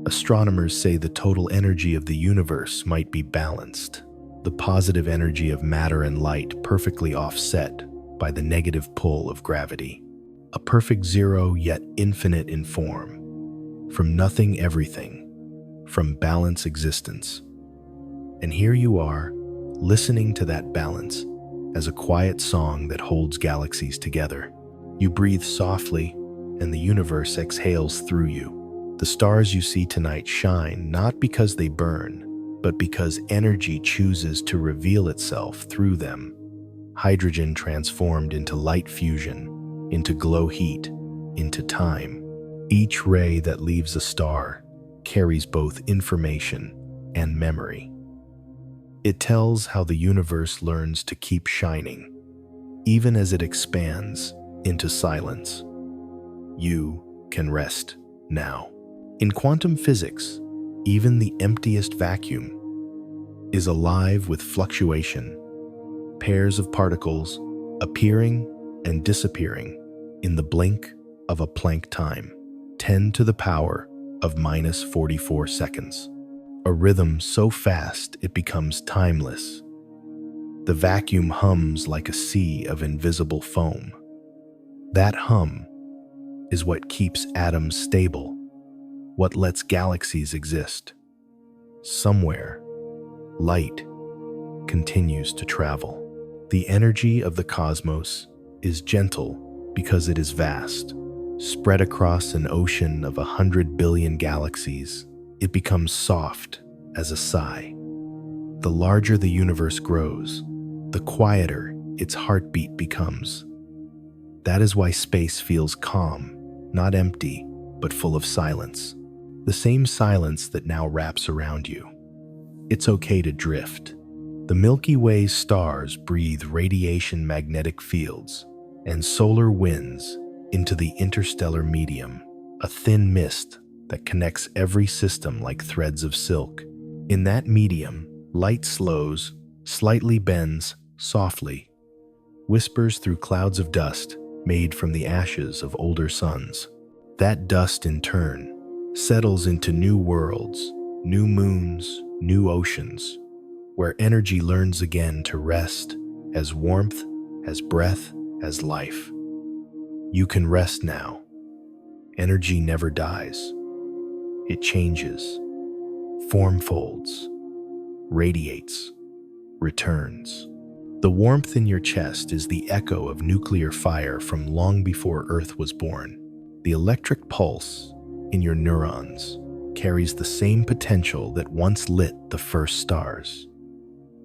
Astronomers say the total energy of the universe might be balanced, the positive energy of matter and light perfectly offset by the negative pull of gravity. A perfect zero, yet infinite in form. from nothing everything, from balance existence. And here you are, listening to that balance as a quiet song that holds galaxies together. You breathe softly, and the universe exhales through you. The stars you see tonight shine not because they burn, but because energy chooses to reveal itself through them. Hydrogen transformed into light fusion, into glow heat, into time. Each ray that leaves a star carries both information and memory. It tells how the universe learns to keep shining, even as it expands into silence. You can rest now. In quantum physics, even the emptiest vacuum is alive with fluctuation, pairs of particles appearing and disappearing in the blink of a Planck time, 10 to the power of minus 44 seconds. A rhythm so fast it becomes timeless. The vacuum hums like a sea of invisible foam. That hum is what keeps atoms stable, what lets galaxies exist. Somewhere, light continues to travel. The energy of the cosmos is gentle because it is vast. Spread across an ocean of 100 billion galaxies, it becomes soft as a sigh. The larger the universe grows, the quieter its heartbeat becomes. That is why space feels calm, not empty, but full of silence. The same silence that now wraps around you. It's okay to drift. The Milky Way's stars breathe radiation magnetic fields and solar winds into the interstellar medium, a thin mist that connects every system like threads of silk. In that medium, light slows, slightly bends, softly, whispers through clouds of dust made from the ashes of older suns. That dust, in turn, settles into new worlds, new moons, new oceans, where energy learns again to rest as warmth, as breath, as life. You can rest now. Energy never dies. It changes, form folds, radiates, returns. The warmth in your chest is the echo of nuclear fire from long before Earth was born. The electric pulse in your neurons carries the same potential that once lit the first stars.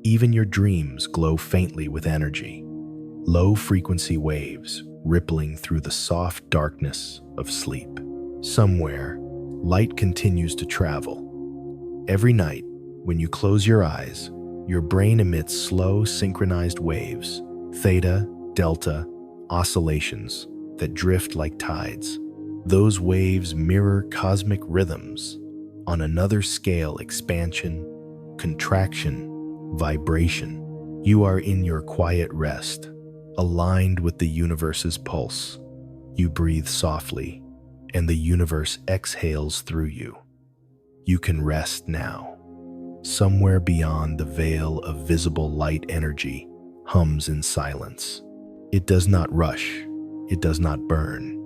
Even your dreams glow faintly with energy, low-frequency waves rippling through the soft darkness of sleep. Somewhere, light continues to travel. Every night, when you close your eyes, your brain emits slow, synchronized waves, theta, delta, oscillations that drift like tides. Those waves mirror cosmic rhythms on another scale: expansion, contraction, vibration. You are in your quiet rest, aligned with the universe's pulse. You breathe softly, and the universe exhales through you. You can rest now. Somewhere beyond the veil of visible light, energy hums in silence. It does not rush. It does not burn.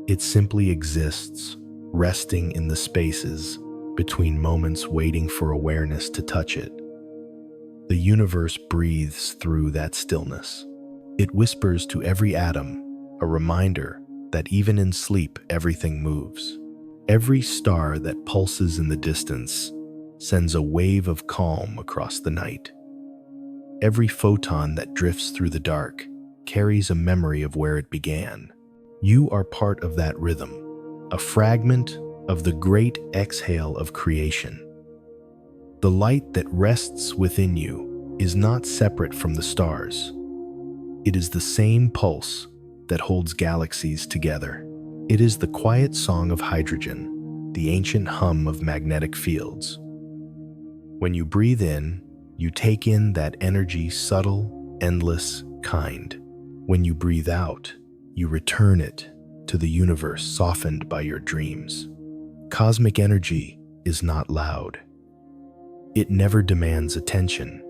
It simply exists, resting in the spaces between moments, waiting for awareness to touch it. The universe breathes through that stillness. It whispers to every atom, a reminder that even in sleep, everything moves. Every star that pulses in the distance sends a wave of calm across the night. Every photon that drifts through the dark carries a memory of where it began. You are part of that rhythm, a fragment of the great exhale of creation. The light that rests within you is not separate from the stars. It is the same pulse that holds galaxies together. It is the quiet song of hydrogen, the ancient hum of magnetic fields. When you breathe in, you take in that energy, subtle, endless, kind. When you breathe out, you return it to the universe, softened by your dreams. Cosmic energy is not loud. It never demands attention.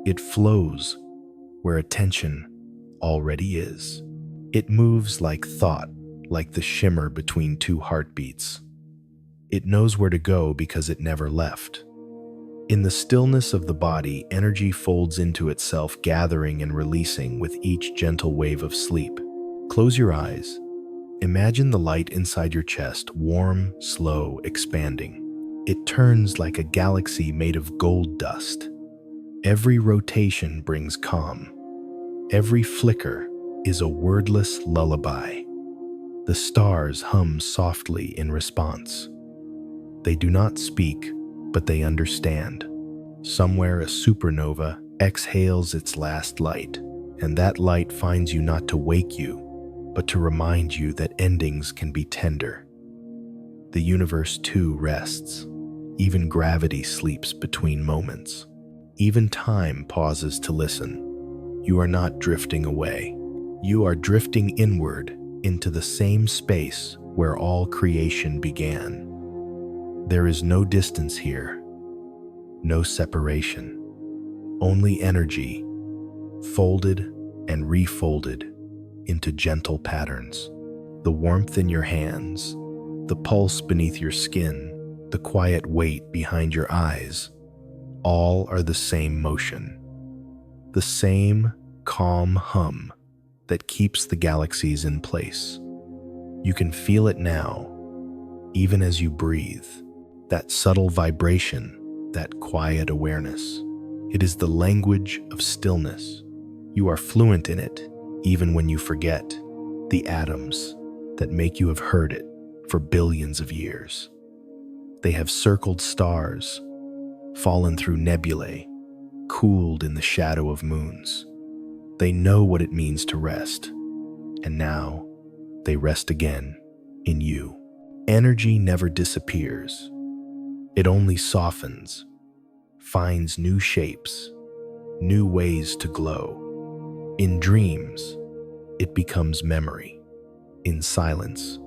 It flows where attention already is. It moves like thought, like the shimmer between two heartbeats. It knows where to go because it never left. In the stillness of the body, energy folds into itself, gathering and releasing with each gentle wave of sleep. Close your eyes. Imagine the light inside your chest, warm, slow, expanding. It turns like a galaxy made of gold dust. Every rotation brings calm. Every flicker is a wordless lullaby. The stars hum softly in response. They do not speak, but they understand. Somewhere a supernova exhales its last light, and that light finds you not to wake you, but to remind you that endings can be tender. The universe too rests. Even gravity sleeps between moments. Even time pauses to listen. You are not drifting away. You are drifting inward into the same space where all creation began. There is no distance here, no separation, only energy, folded and refolded into gentle patterns. The warmth in your hands, the pulse beneath your skin, the quiet weight behind your eyes, all are the same motion, the same calm hum that keeps the galaxies in place. You can feel it now, even as you breathe, that subtle vibration, that quiet awareness. It is the language of stillness. You are fluent in it, even when you forget, the atoms that make you have heard it for billions of years. They have circled stars, fallen through nebulae, cooled in the shadow of moons. They know what it means to rest, and now they rest again in you. Energy never disappears. It only softens, finds new shapes, new ways to glow. In dreams, it becomes memory. In silence,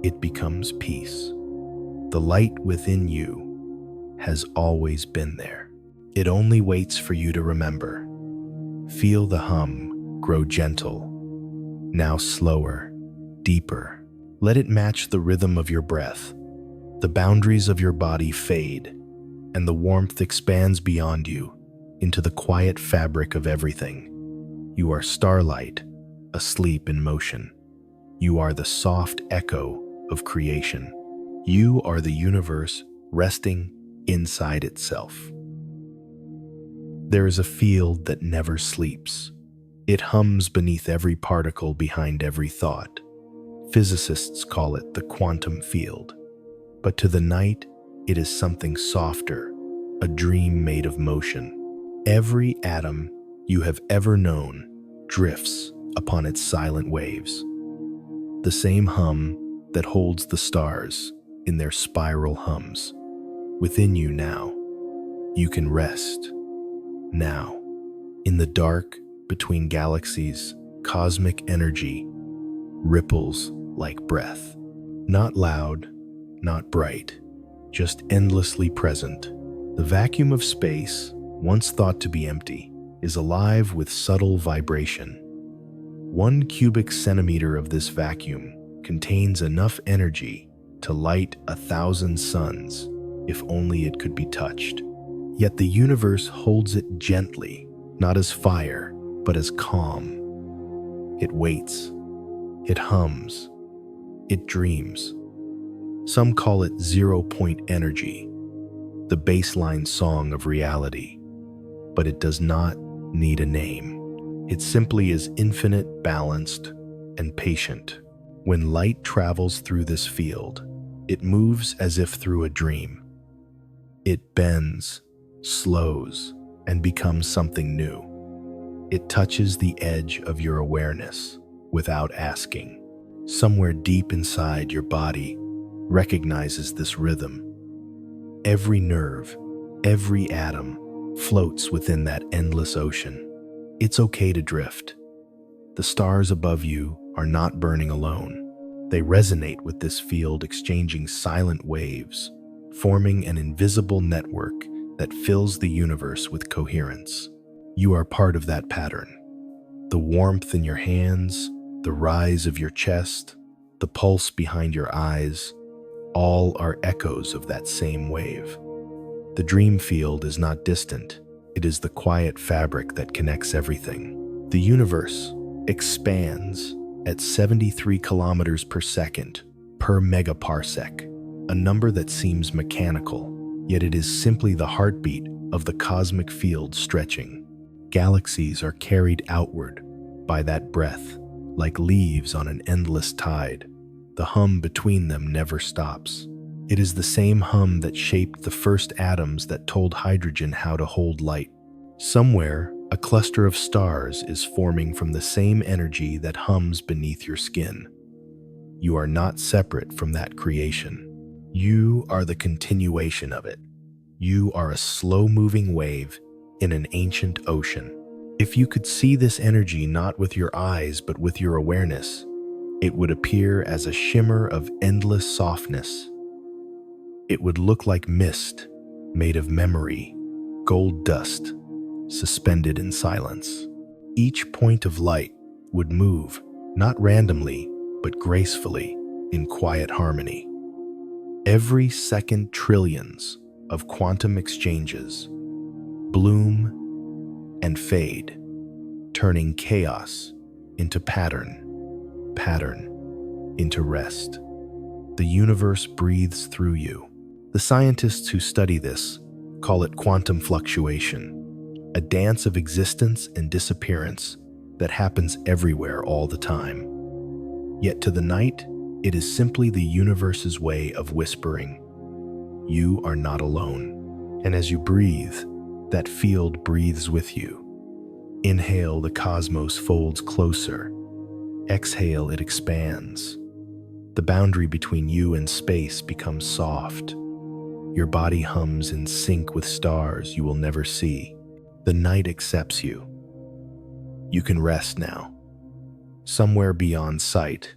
it becomes peace. The light within you has always been there. It only waits for you to remember. Feel the hum grow gentle, now slower, deeper. Let it match the rhythm of your breath. The boundaries of your body fade, and the warmth expands beyond you into the quiet fabric of everything. You are starlight, asleep in motion. You are the soft echo of creation. You are the universe resting inside itself. There is a field that never sleeps. It hums beneath every particle, behind every thought. Physicists call it the quantum field. But to the night, it is something softer, a dream made of motion. Every atom you have ever known drifts upon its silent waves. The same hum that holds the stars in their spiral hums. Within you now, you can rest. Now, in the dark between galaxies, cosmic energy ripples like breath. Not loud, not bright, just endlessly present. The vacuum of space, once thought to be empty, is alive with subtle vibration. 1 cubic centimeter of this vacuum contains enough energy to light 1,000 suns, if only it could be touched. Yet the universe holds it gently, not as fire, but as calm. It waits. It hums. It dreams. Some call it zero-point energy, the baseline song of reality. But it does not need a name. It simply is infinite, balanced, and patient. When light travels through this field, it moves as if through a dream. It bends, slows, and becomes something new. It touches the edge of your awareness without asking. Somewhere deep inside your body recognizes this rhythm. Every nerve, every atom floats within that endless ocean. It's okay to drift. The stars above you are not burning alone. They resonate with this field, exchanging silent waves, forming an invisible network that fills the universe with coherence. You are part of that pattern. The warmth in your hands, the rise of your chest, the pulse behind your eyes, All are echoes of that same wave. The dream field is not distant. It is the quiet fabric that connects everything. The universe expands at 73 kilometers per second per megaparsec, a number that seems mechanical, yet it is simply the heartbeat of the cosmic field stretching. Galaxies are carried outward by that breath, like leaves on an endless tide. The hum between them never stops. It is the same hum that shaped the first atoms that told hydrogen how to hold light. Somewhere, a cluster of stars is forming from the same energy that hums beneath your skin. You are not separate from that creation. You are the continuation of it. You are a slow-moving wave in an ancient ocean. If you could see this energy not with your eyes but with your awareness, it would appear as a shimmer of endless softness. It would look like mist made of memory, gold dust, suspended in silence. Each point of light would move, not randomly, but gracefully, in quiet harmony. Every second, trillions of quantum exchanges bloom and fade, turning chaos into pattern into rest. The universe breathes through you. The scientists who study this call it quantum fluctuation, a dance of existence and disappearance that happens everywhere all the time. Yet to the night, it is simply the universe's way of whispering, "You are not alone." And as you breathe, that field breathes with you. Inhale, the cosmos folds closer. Exhale, it expands. The boundary between you and space becomes soft. Your body hums in sync with stars you will never see. The night accepts you. You can rest now. Somewhere beyond sight,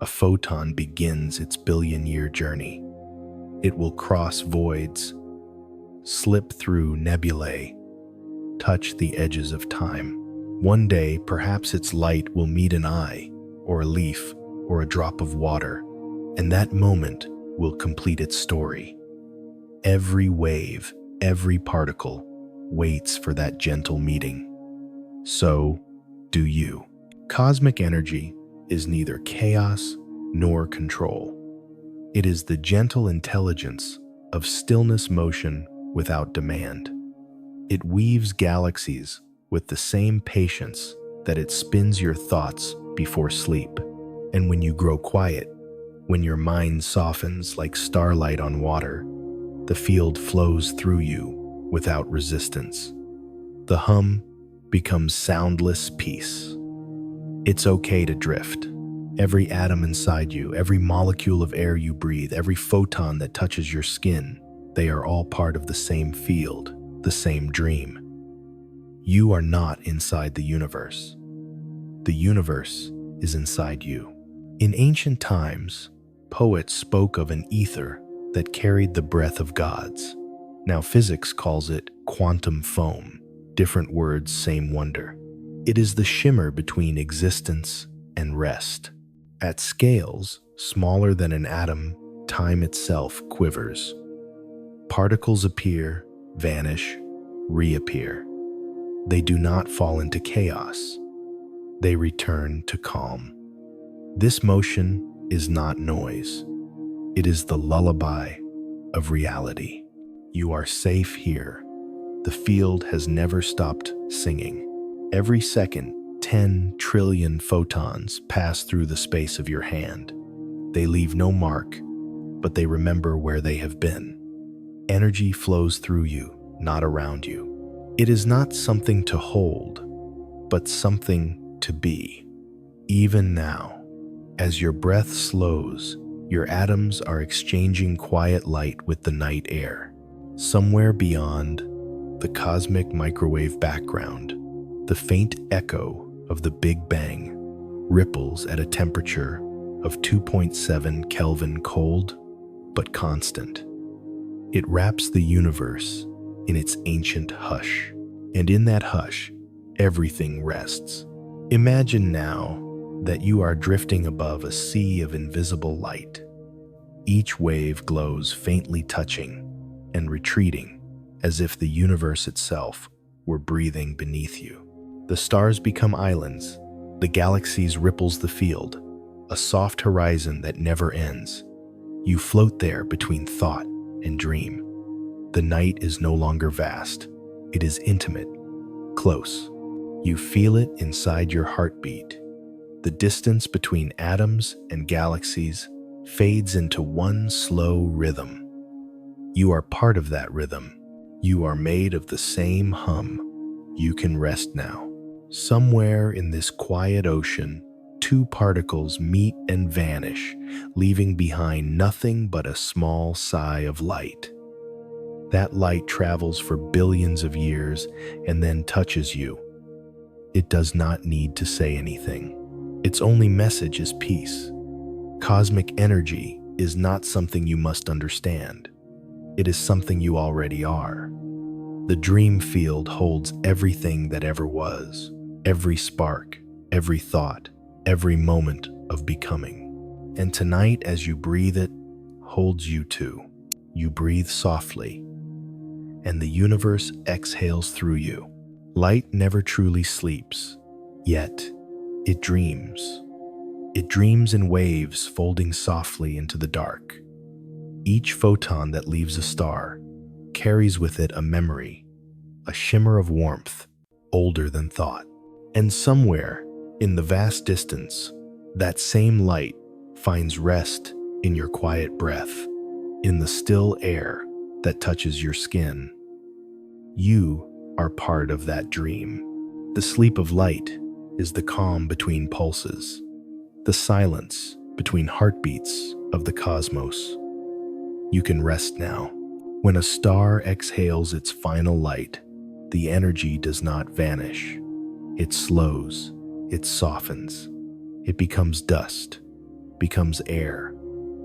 a photon begins its billion-year journey. It will cross voids, slip through nebulae, touch the edges of time. One day, perhaps its light will meet an eye, or a leaf, or a drop of water, and that moment will complete its story. Every wave, every particle waits for that gentle meeting. So do you. Cosmic energy is neither chaos nor control. It is the gentle intelligence of stillness motion without demand. It weaves galaxies with the same patience that it spins your thoughts before sleep. And when you grow quiet, when your mind softens like starlight on water, the field flows through you without resistance. The hum becomes soundless peace. It's okay to drift. Every atom inside you, every molecule of air you breathe, every photon that touches your skin, they are all part of the same field, the same dream. You are not inside the universe. The universe is inside you. In ancient times, poets spoke of an ether that carried the breath of gods. Now physics calls it quantum foam. Different words, same wonder. It is the shimmer between existence and rest. At scales smaller than an atom, time itself quivers. Particles appear, vanish, reappear. They do not fall into chaos. They return to calm. This motion is not noise. It is the lullaby of reality. You are safe here. The field has never stopped singing. Every second, 10 trillion photons pass through the space of your hand. They leave no mark, but they remember where they have been. Energy flows through you, not around you. It is not something to hold, but something to be. Even now, as your breath slows, your atoms are exchanging quiet light with the night air. Somewhere beyond the cosmic microwave background, the faint echo of the Big Bang ripples at a temperature of 2.7 Kelvin, cold but constant. It wraps the universe in its ancient hush, and in that hush, everything rests. Imagine now that you are drifting above a sea of invisible light. Each wave glows faintly touching and retreating, as if the universe itself were breathing beneath you. The stars become islands, the galaxies ripples the field, a soft horizon that never ends. You float there between thought and dream. The night is no longer vast. It is intimate, close. You feel it inside your heartbeat. The distance between atoms and galaxies fades into one slow rhythm. You are part of that rhythm. You are made of the same hum. You can rest now. Somewhere in this quiet ocean, two particles meet and vanish, leaving behind nothing but a small sigh of light. That light travels for billions of years and then touches you. It does not need to say anything. Its only message is peace. Cosmic energy is not something you must understand. It is something you already are. The dream field holds everything that ever was, every spark, every thought, every moment of becoming. And tonight, as you breathe it, holds you too. You breathe softly, and the universe exhales through you. Light never truly sleeps, yet it dreams. It dreams in waves folding softly into the dark. Each photon that leaves a star carries with it a memory, a shimmer of warmth, older than thought. And somewhere in the vast distance, that same light finds rest in your quiet breath, in the still air that touches your skin. You are part of that dream. The sleep of light is the calm between pulses, the silence between heartbeats of the cosmos. You can rest now. When a star exhales its final light, the energy does not vanish. It slows, it softens. It becomes dust, becomes air,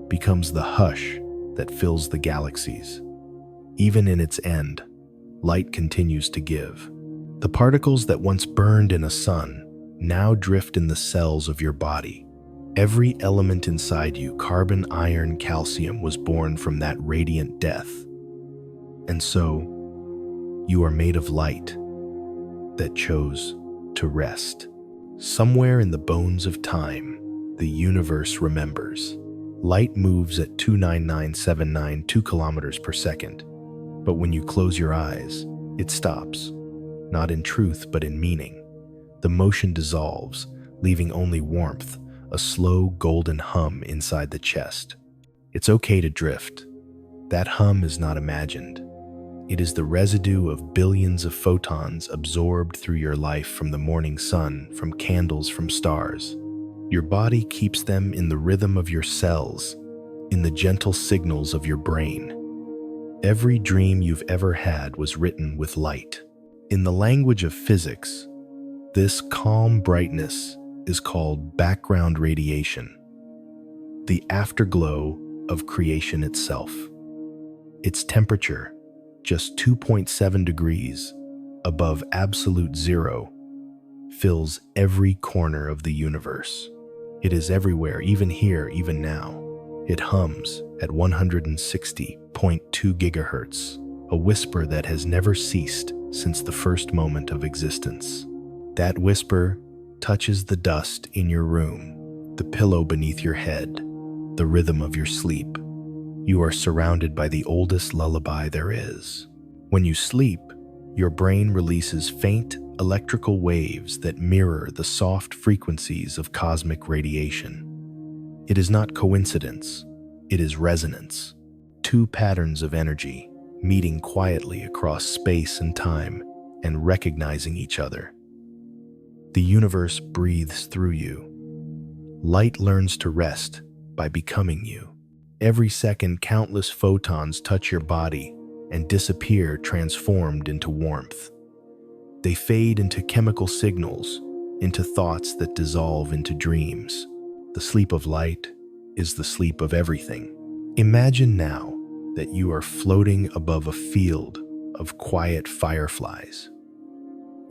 becomes the hush that fills the galaxies. Even in its end, light continues to give. The particles that once burned in a sun now drift in the cells of your body. Every element inside you, carbon, iron, calcium, was born from that radiant death. And so, you are made of light that chose to rest. Somewhere in the bones of time, the universe remembers. Light moves at 299,792 kilometers per second. But when you close your eyes, it stops. Not in truth, but in meaning. The motion dissolves, leaving only warmth, a slow golden hum inside the chest. It's okay to drift. That hum is not imagined. It is the residue of billions of photons absorbed through your life from the morning sun, from candles, from stars. Your body keeps them in the rhythm of your cells, in the gentle signals of your brain. Every dream you've ever had was written with light. In the language of physics, this calm brightness is called background radiation, the afterglow of creation itself. Its temperature, just 2.7 degrees above absolute zero, fills every corner of the universe. It is everywhere, even here, even now. It hums at 160.2 gigahertz, a whisper that has never ceased since the first moment of existence. That whisper touches the dust in your room, the pillow beneath your head, the rhythm of your sleep. You are surrounded by the oldest lullaby there is. When you sleep, your brain releases faint electrical waves that mirror the soft frequencies of cosmic radiation. It is not coincidence, it is resonance. Two patterns of energy meeting quietly across space and time and recognizing each other. The universe breathes through you. Light learns to rest by becoming you. Every second, countless photons touch your body and disappear, transformed into warmth. They fade into chemical signals, into thoughts that dissolve into dreams. The sleep of light is the sleep of everything. Imagine now that you are floating above a field of quiet fireflies.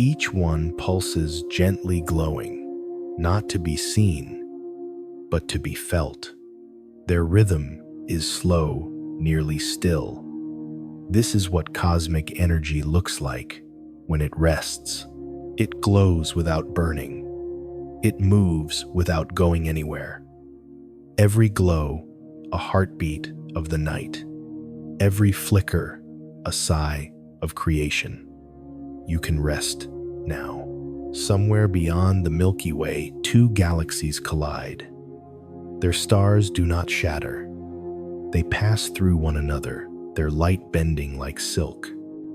Each one pulses gently glowing, not to be seen, but to be felt. Their rhythm is slow, nearly still. This is what cosmic energy looks like when it rests. It glows without burning. It moves without going anywhere. Every glow, a heartbeat of the night. Every flicker, a sigh of creation. You can rest now. Somewhere beyond the Milky Way, two galaxies collide. Their stars do not shatter. They pass through one another, their light bending like silk.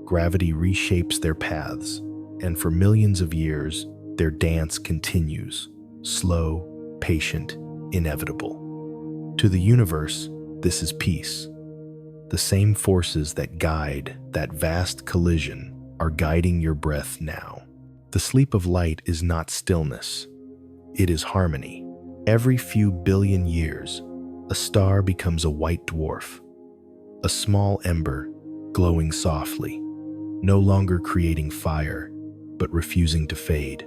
Gravity reshapes their paths, and for millions of years, their dance continues, slow, patient, inevitable. To the universe, this is peace. The same forces that guide that vast collision are guiding your breath now. The sleep of light is not stillness. It is harmony. Every few billion years, a star becomes a white dwarf, a small ember glowing softly, no longer creating fire, but refusing to fade.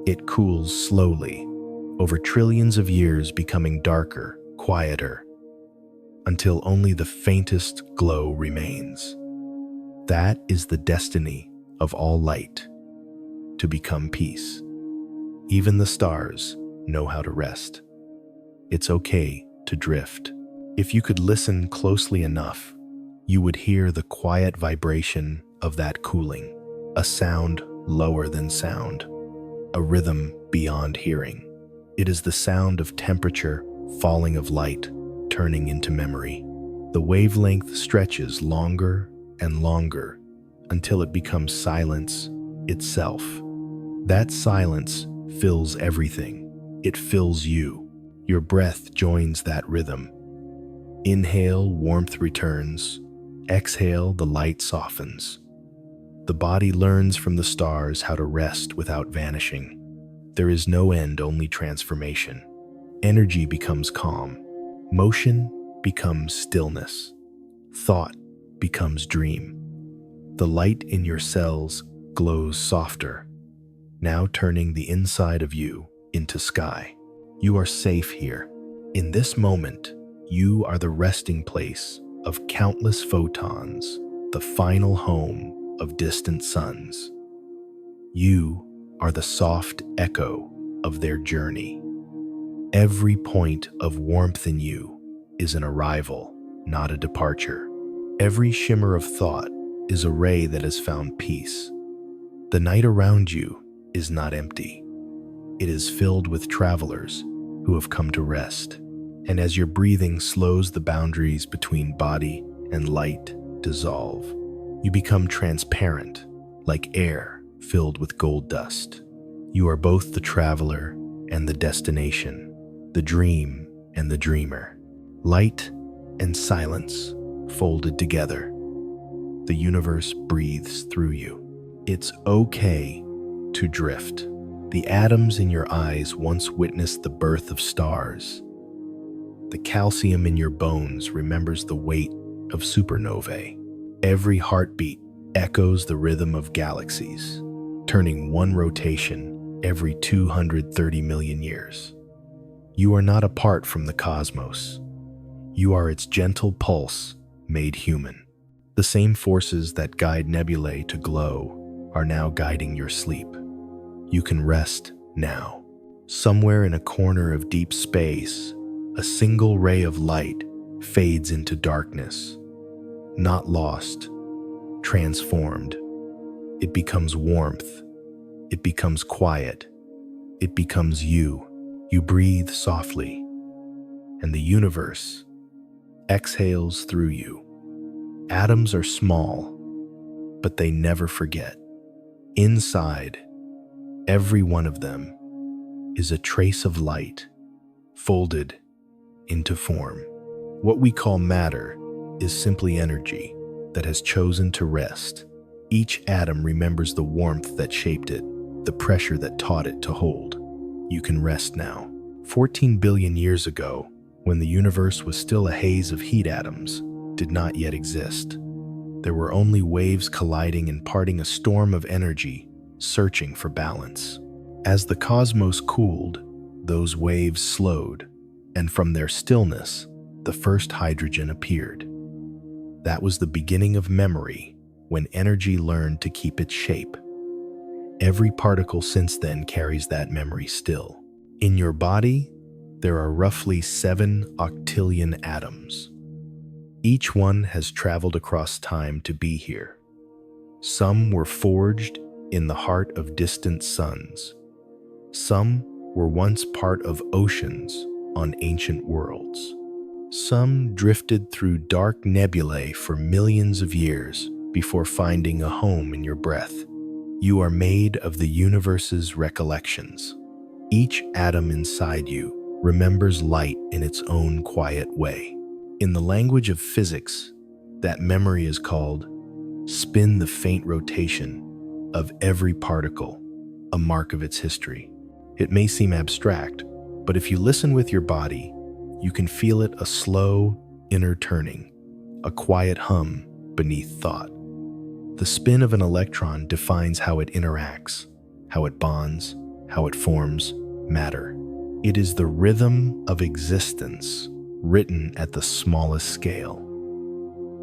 It cools slowly, over trillions of years becoming darker, quieter, until only the faintest glow remains. That is the destiny of all light, to become peace. Even the stars know how to rest. It's okay to drift. If you could listen closely enough, you would hear the quiet vibration of that cooling, a sound lower than sound, a rhythm beyond hearing. It is the sound of temperature falling, of light turning into memory. The wavelength stretches longer and longer until it becomes silence itself. That silence fills everything. It fills you. Your breath joins that rhythm. Inhale, warmth returns. Exhale, the light softens. The body learns from the stars how to rest without vanishing. There is no end, only transformation. Energy becomes calm. Motion becomes stillness. Thought becomes dream. The light in your cells glows softer, now turning the inside of you into sky. You are safe here. In this moment, you are the resting place of countless photons, the final home of distant suns. You are the soft echo of their journey. Every point of warmth in you is an arrival, not a departure. Every shimmer of thought is a ray that has found peace. The night around you is not empty. It is filled with travelers who have come to rest. And as your breathing slows, the boundaries between body and light dissolve. You become transparent, like air filled with gold dust. You are both the traveler and the destination, the dream and the dreamer. Light and silence folded together. The universe breathes through you. It's okay to drift. The atoms in your eyes once witnessed the birth of stars. The calcium in your bones remembers the weight of supernovae. Every heartbeat echoes the rhythm of galaxies, turning one rotation every 230 million years. You are not apart from the cosmos. You are its gentle pulse made human. The same forces that guide nebulae to glow are now guiding your sleep. You can rest now. Somewhere in a corner of deep space, a single ray of light fades into darkness. Not lost, transformed. It becomes warmth. It becomes quiet. It becomes you. You breathe softly, and the universe exhales through you. Atoms are small, but they never forget. Inside, every one of them is a trace of light, folded into form. What we call matter is simply energy that has chosen to rest. Each atom remembers the warmth that shaped it, the pressure that taught it to hold. You can rest now. 14 billion years ago, when the universe was still a haze of heat, atoms did not yet exist. There were only waves colliding and parting, a storm of energy searching for balance. As the cosmos cooled, those waves slowed, and from their stillness, the first hydrogen appeared. That was the beginning of memory, when energy learned to keep its shape. Every particle since then carries that memory still. In your body, there are roughly 7 octillion atoms. Each one has traveled across time to be here. Some were forged in the heart of distant suns. Some were once part of oceans on ancient worlds. Some drifted through dark nebulae for millions of years before finding a home in your breath. You are made of the universe's recollections. Each atom inside you remembers light in its own quiet way. In the language of physics, that memory is called spin the faint rotation of every particle, a mark of its history. It may seem abstract, but if you listen with your body, you can feel it, a slow inner turning, a quiet hum beneath thought. The spin of an electron defines how it interacts, how it bonds, how it forms matter. It is the rhythm of existence written at the smallest scale.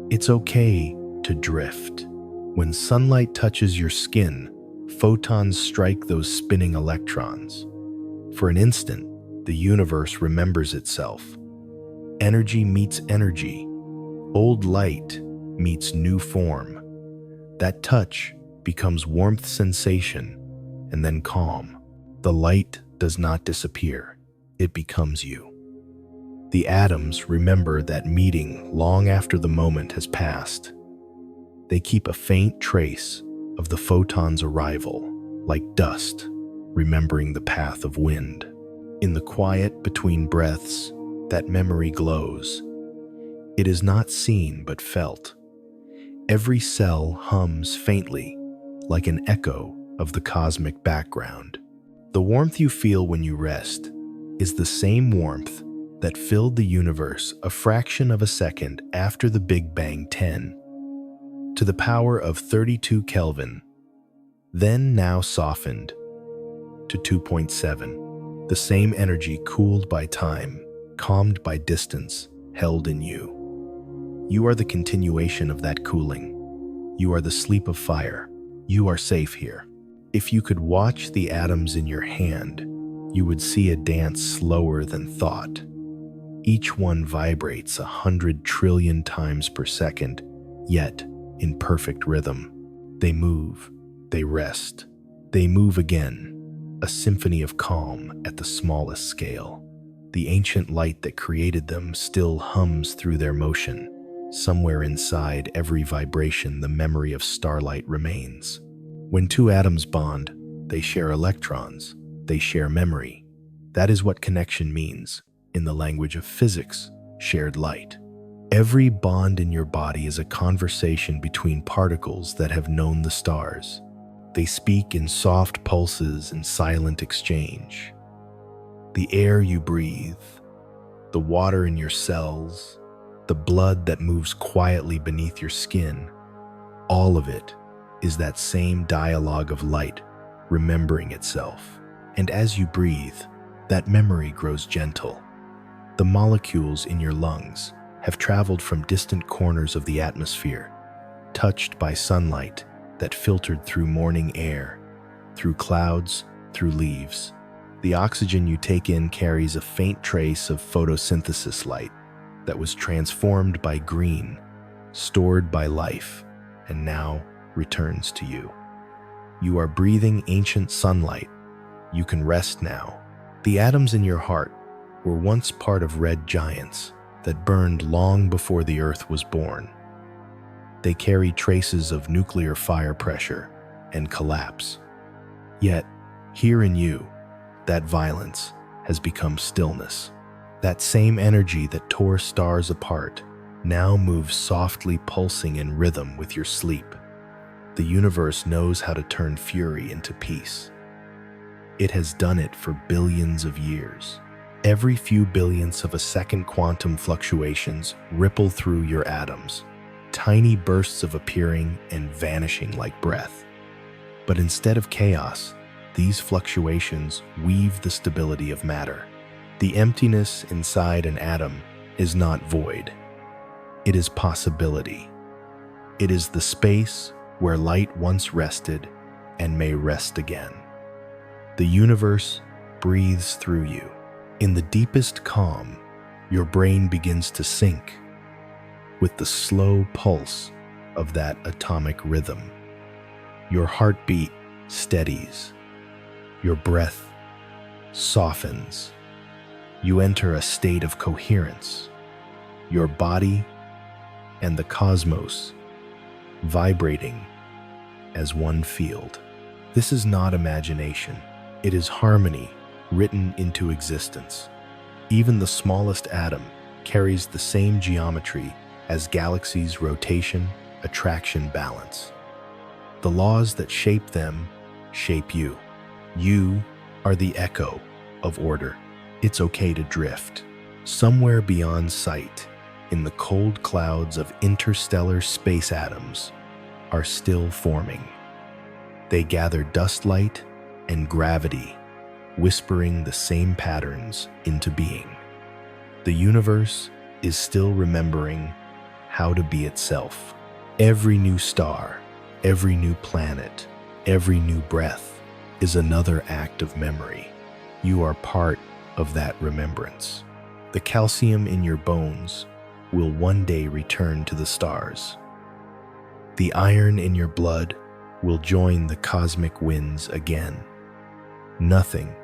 It's okay to drift. When sunlight touches your skin, photons strike those spinning electrons. For an instant, the universe remembers itself. Energy meets energy. Old light meets new form. That touch becomes warmth sensation and then calm. The light does not disappear. It becomes you. The atoms remember that meeting long after the moment has passed. They keep a faint trace of the photon's arrival, like dust, remembering the path of wind. In the quiet between breaths, that memory glows. It is not seen but felt. Every cell hums faintly, like an echo of the cosmic background. The warmth you feel when you rest is the same warmth that filled the universe a fraction of a second after the Big Bang 10 to the power of 32 Kelvin, then now softened to 2.7. The same energy cooled by time, calmed by distance, held in you. You are the continuation of that cooling. You are the sleep of fire. You are safe here. If you could watch the atoms in your hand, you would see a dance slower than thought. Each one vibrates 100 trillion times per second, yet in perfect rhythm. They move, they rest, they move again, a symphony of calm at the smallest scale. The ancient light that created them still hums through their motion. Somewhere inside every vibration, the memory of starlight remains. When two atoms bond, they share electrons, they share memory. That is what connection means. In the language of physics, shared light. Every bond in your body is a conversation between particles that have known the stars. They speak in soft pulses and silent exchange. The air you breathe, the water in your cells, the blood that moves quietly beneath your skin, all of it is that same dialogue of light remembering itself. And as you breathe, that memory grows gentle. The molecules in your lungs have traveled from distant corners of the atmosphere, touched by sunlight that filtered through morning air, through clouds, through leaves. The oxygen you take in carries a faint trace of photosynthesis light that was transformed by green, stored by life, and now returns to you. You are breathing ancient sunlight. You can rest now. The atoms in your heart were once part of red giants that burned long before the Earth was born. They carry traces of nuclear fire pressure and collapse. Yet, here in you, that violence has become stillness. That same energy that tore stars apart now moves softly, pulsing in rhythm with your sleep. The universe knows how to turn fury into peace. It has done it for billions of years. Every few billionths of a second, quantum fluctuations ripple through your atoms, tiny bursts of appearing and vanishing like breath. But instead of chaos, these fluctuations weave the stability of matter. The emptiness inside an atom is not void. It is possibility. It is the space where light once rested and may rest again. The universe breathes through you. In the deepest calm, your brain begins to sync with the slow pulse of that atomic rhythm. Your heartbeat steadies. Your breath softens. You enter a state of coherence. Your body and the cosmos vibrating as one field. This is not imagination. It is harmony written into existence. Even the smallest atom carries the same geometry as galaxies' rotation, attraction, balance. The laws that shape them shape you. You are the echo of order. It's okay to drift. Somewhere beyond sight, in the cold clouds of interstellar space, atoms are still forming. They gather dust, light, and gravity, whispering the same patterns into being. The universe is still remembering how to be itself. Every new star, every new planet, every new breath is another act of memory. You are part of that remembrance. The calcium in your bones will one day return to the stars. The iron in your blood will join the cosmic winds again. Nothing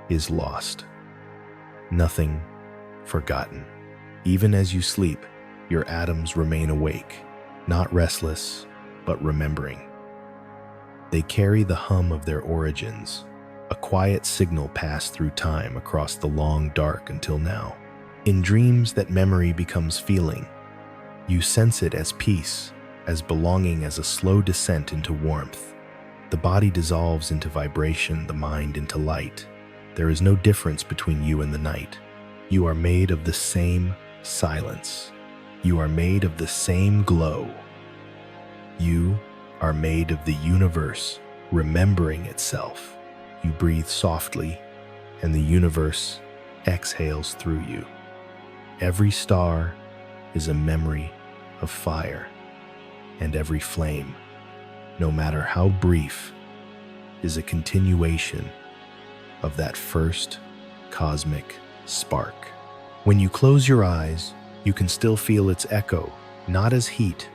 is lost. Nothing forgotten. Even as you sleep, your atoms remain awake, not restless, but remembering. They carry the hum of their origins, a quiet signal passed through time across the long dark until now. In dreams, that memory becomes feeling. You sense it as peace, as belonging, as a slow descent into warmth. The body dissolves into vibration, the mind into light. There is no difference between you and the night. You are made of the same silence. You are made of the same glow. You are made of the universe remembering itself. You breathe softly, and the universe exhales through you. Every star is a memory of fire, and every flame, no matter how brief, is a continuation of that first cosmic spark. When you close your eyes, you can still feel its echo, not as heat,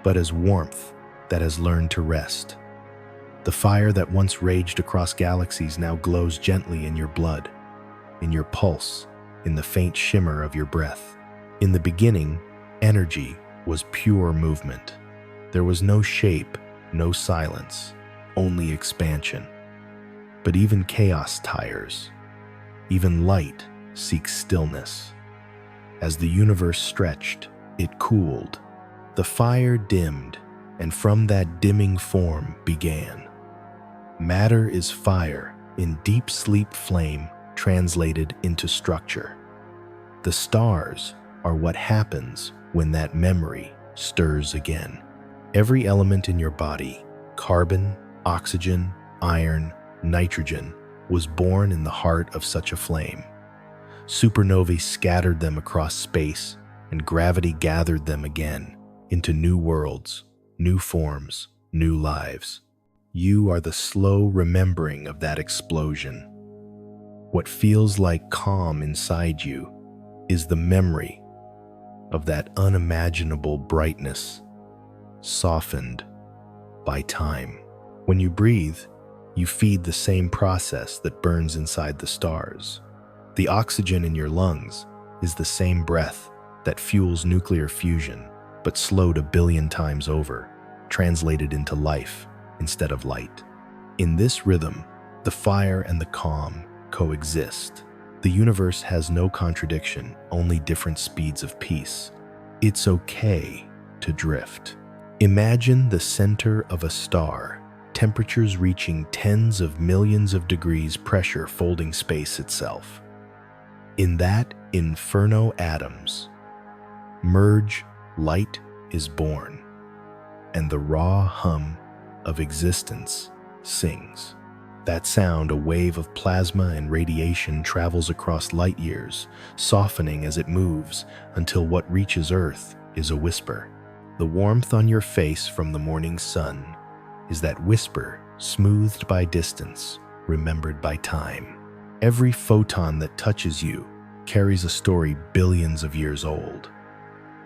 but as warmth that has learned to rest. The fire that once raged across galaxies now glows gently in your blood, in your pulse, in the faint shimmer of your breath. In the beginning, energy was pure movement. There was no shape, no silence, only expansion. But even chaos tires. Even light seeks stillness. As the universe stretched, it cooled. The fire dimmed, and from that dimming form began. Matter is fire in deep sleep, flame translated into structure. The stars are what happens when that memory stirs again. Every element in your body, carbon, oxygen, iron, nitrogen, was born in the heart of such a flame. Supernovae scattered them across space, and gravity gathered them again into new worlds, new forms, new lives. You are the slow remembering of that explosion. What feels like calm inside you is the memory of that unimaginable brightness, softened by time. When you breathe, you feed the same process that burns inside the stars. The oxygen in your lungs is the same breath that fuels nuclear fusion, but slowed 1 billion times over, translated into life instead of light. In this rhythm, the fire and the calm coexist. The universe has no contradiction, only different speeds of peace. It's okay to drift. Imagine the center of a star, temperatures reaching tens of millions of degrees, pressure folding space itself. In that inferno, atoms merge, light is born, and the raw hum of existence sings. That sound, a wave of plasma and radiation, travels across light years, softening as it moves until what reaches Earth is a whisper. The warmth on your face from the morning sun is that whisper, smoothed by distance, remembered by time. Every photon that touches you carries a story billions of years old.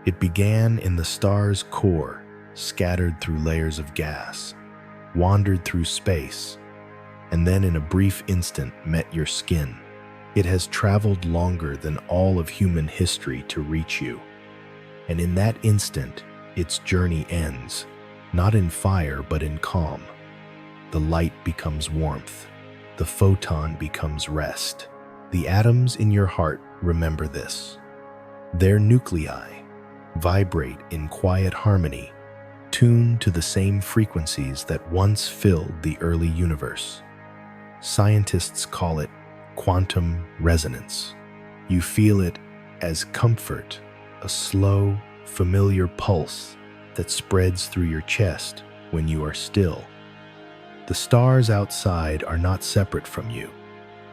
It began in the star's core, scattered through layers of gas, wandered through space, and then in a brief instant met your skin. It has traveled longer than all of human history to reach you. And in that instant, its journey ends, not in fire but in calm. The light becomes warmth. The photon becomes rest. The atoms in your heart remember this. Their nuclei vibrate in quiet harmony, tuned to the same frequencies that once filled the early universe. Scientists call it quantum resonance. You feel it as comfort, a slow, familiar pulse that spreads through your chest when you are still. The stars outside are not separate from you.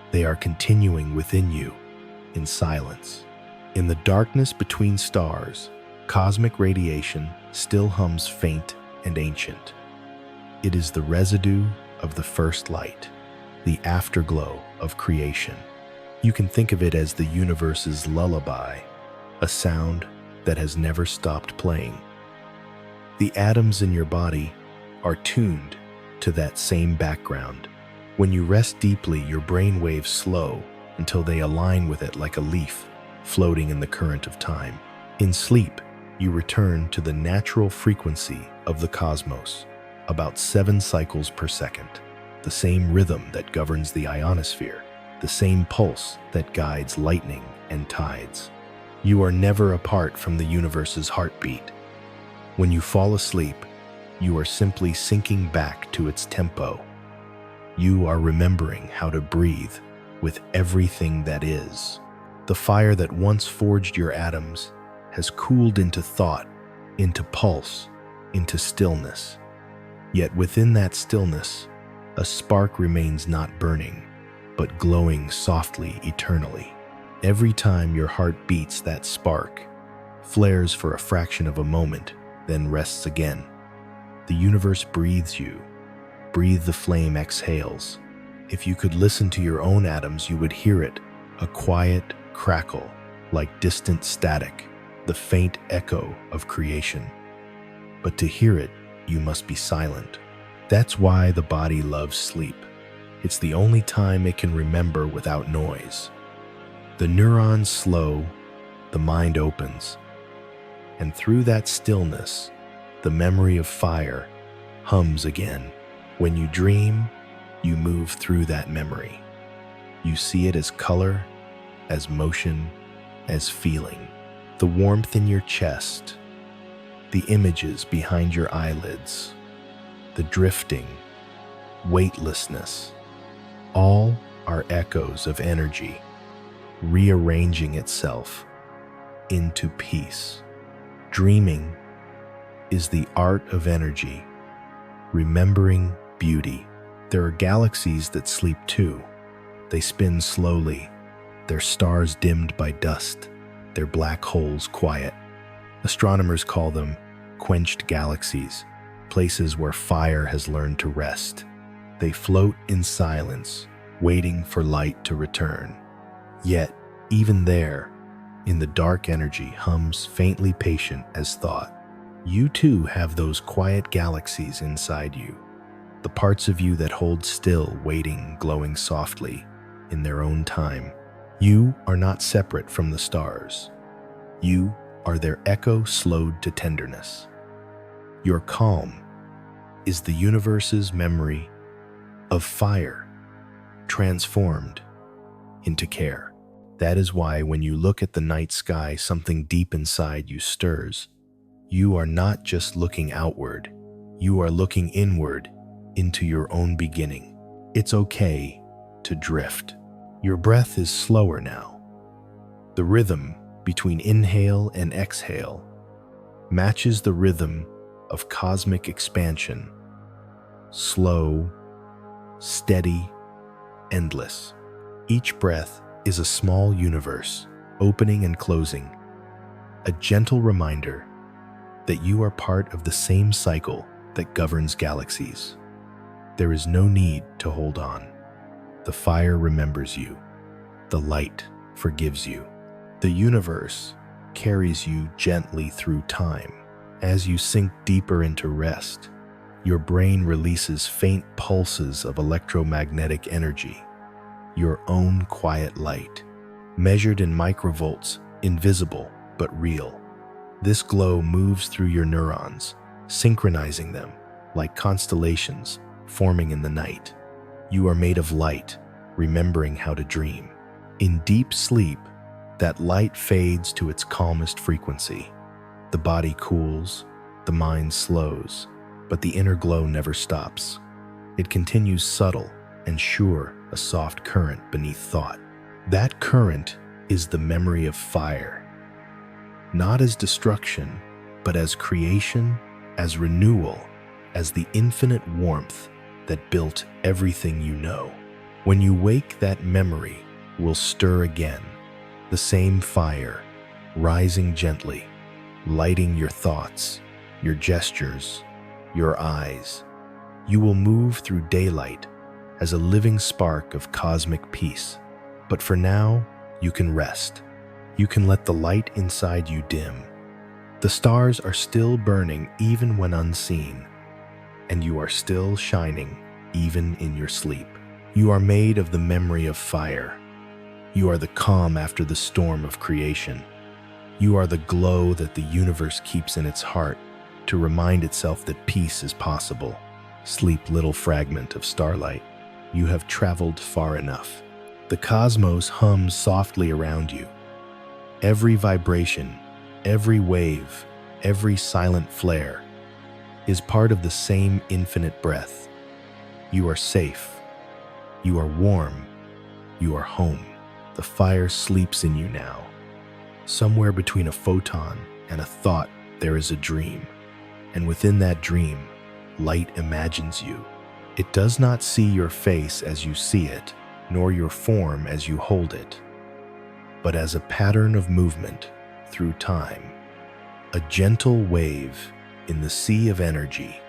They are continuing within you in silence. In the darkness between stars, cosmic radiation still hums faint and ancient. It is the residue of the first light, the afterglow of creation. You can think of it as the universe's lullaby, a sound that has never stopped playing. The atoms in your body are tuned to that same background. When you rest deeply, your brain waves slow until they align with it like a leaf floating in the current of time. In sleep, you return to the natural frequency of the cosmos, about 7 cycles per second, the same rhythm that governs the ionosphere, the same pulse that guides lightning and tides. You are never apart from the universe's heartbeat. When you fall asleep, you are simply sinking back to its tempo. You are remembering how to breathe with everything that is. The fire that once forged your atoms has cooled into thought, into pulse, into stillness. Yet within that stillness, a spark remains not burning, but glowing softly eternally. Every time your heart beats, that spark flares for a fraction of a moment, then rests again. The universe breathes you. Breathe the flame exhales. If you could listen to your own atoms, you would hear it, a quiet crackle, like distant static, the faint echo of creation. But to hear it, you must be silent. That's why the body loves sleep. It's the only time it can remember without noise. The neurons slow, the mind opens, and through that stillness, the memory of fire hums again. When you dream, you move through that memory. You see it as color, as motion, as feeling. The warmth in your chest, the images behind your eyelids, the drifting, weightlessness, all are echoes of energy, rearranging itself into peace. Dreaming is the art of energy, remembering beauty. There are galaxies that sleep too. They spin slowly, their stars dimmed by dust, their black holes quiet. Astronomers call them quenched galaxies, places where fire has learned to rest. They float in silence, waiting for light to return. Yet, even there, in the dark, energy hums faintly patient as thought. You too have those quiet galaxies inside you, the parts of you that hold still, waiting, glowing softly in their own time. You are not separate from the stars. You are their echo slowed to tenderness. Your calm is the universe's memory of fire transformed into care. That is why when you look at the night sky, something deep inside you stirs. You are not just looking outward, you are looking inward into your own beginning. It's okay to drift. Your breath is slower now. The rhythm between inhale and exhale matches the rhythm of cosmic expansion. Slow, steady, endless. Each breath is a small universe, opening and closing, a gentle reminder that you are part of the same cycle that governs galaxies. There is no need to hold on. The fire remembers you. The light forgives you. The universe carries you gently through time. As you sink deeper into rest, your brain releases faint pulses of electromagnetic energy, your own quiet light, measured in microvolts, invisible but real. This glow moves through your neurons, synchronizing them like constellations forming in the night. You are made of light, remembering how to dream. In deep sleep, that light fades to its calmest frequency. The body cools, the mind slows, but the inner glow never stops. It continues subtle and sure, a soft current beneath thought. That current is the memory of fire, not as destruction, but as creation, as renewal, as the infinite warmth that built everything you know. When you wake, that memory will stir again, the same fire, rising gently, lighting your thoughts, your gestures, your eyes. You will move through daylight as a living spark of cosmic peace. But for now, you can rest. You can let the light inside you dim. The stars are still burning even when unseen, and you are still shining even in your sleep. You are made of the memory of fire. You are the calm after the storm of creation. You are the glow that the universe keeps in its heart to remind itself that peace is possible. Sleep, little fragment of starlight. You have traveled far enough. The cosmos hums softly around you. Every vibration, every wave, every silent flare is part of the same infinite breath. You are safe. You are warm. You are home. The fire sleeps in you now. Somewhere between a photon and a thought, there is a dream. And within that dream, light imagines you. It does not see your face as you see it, nor your form as you hold it, but as a pattern of movement through time, a gentle wave in the sea of energy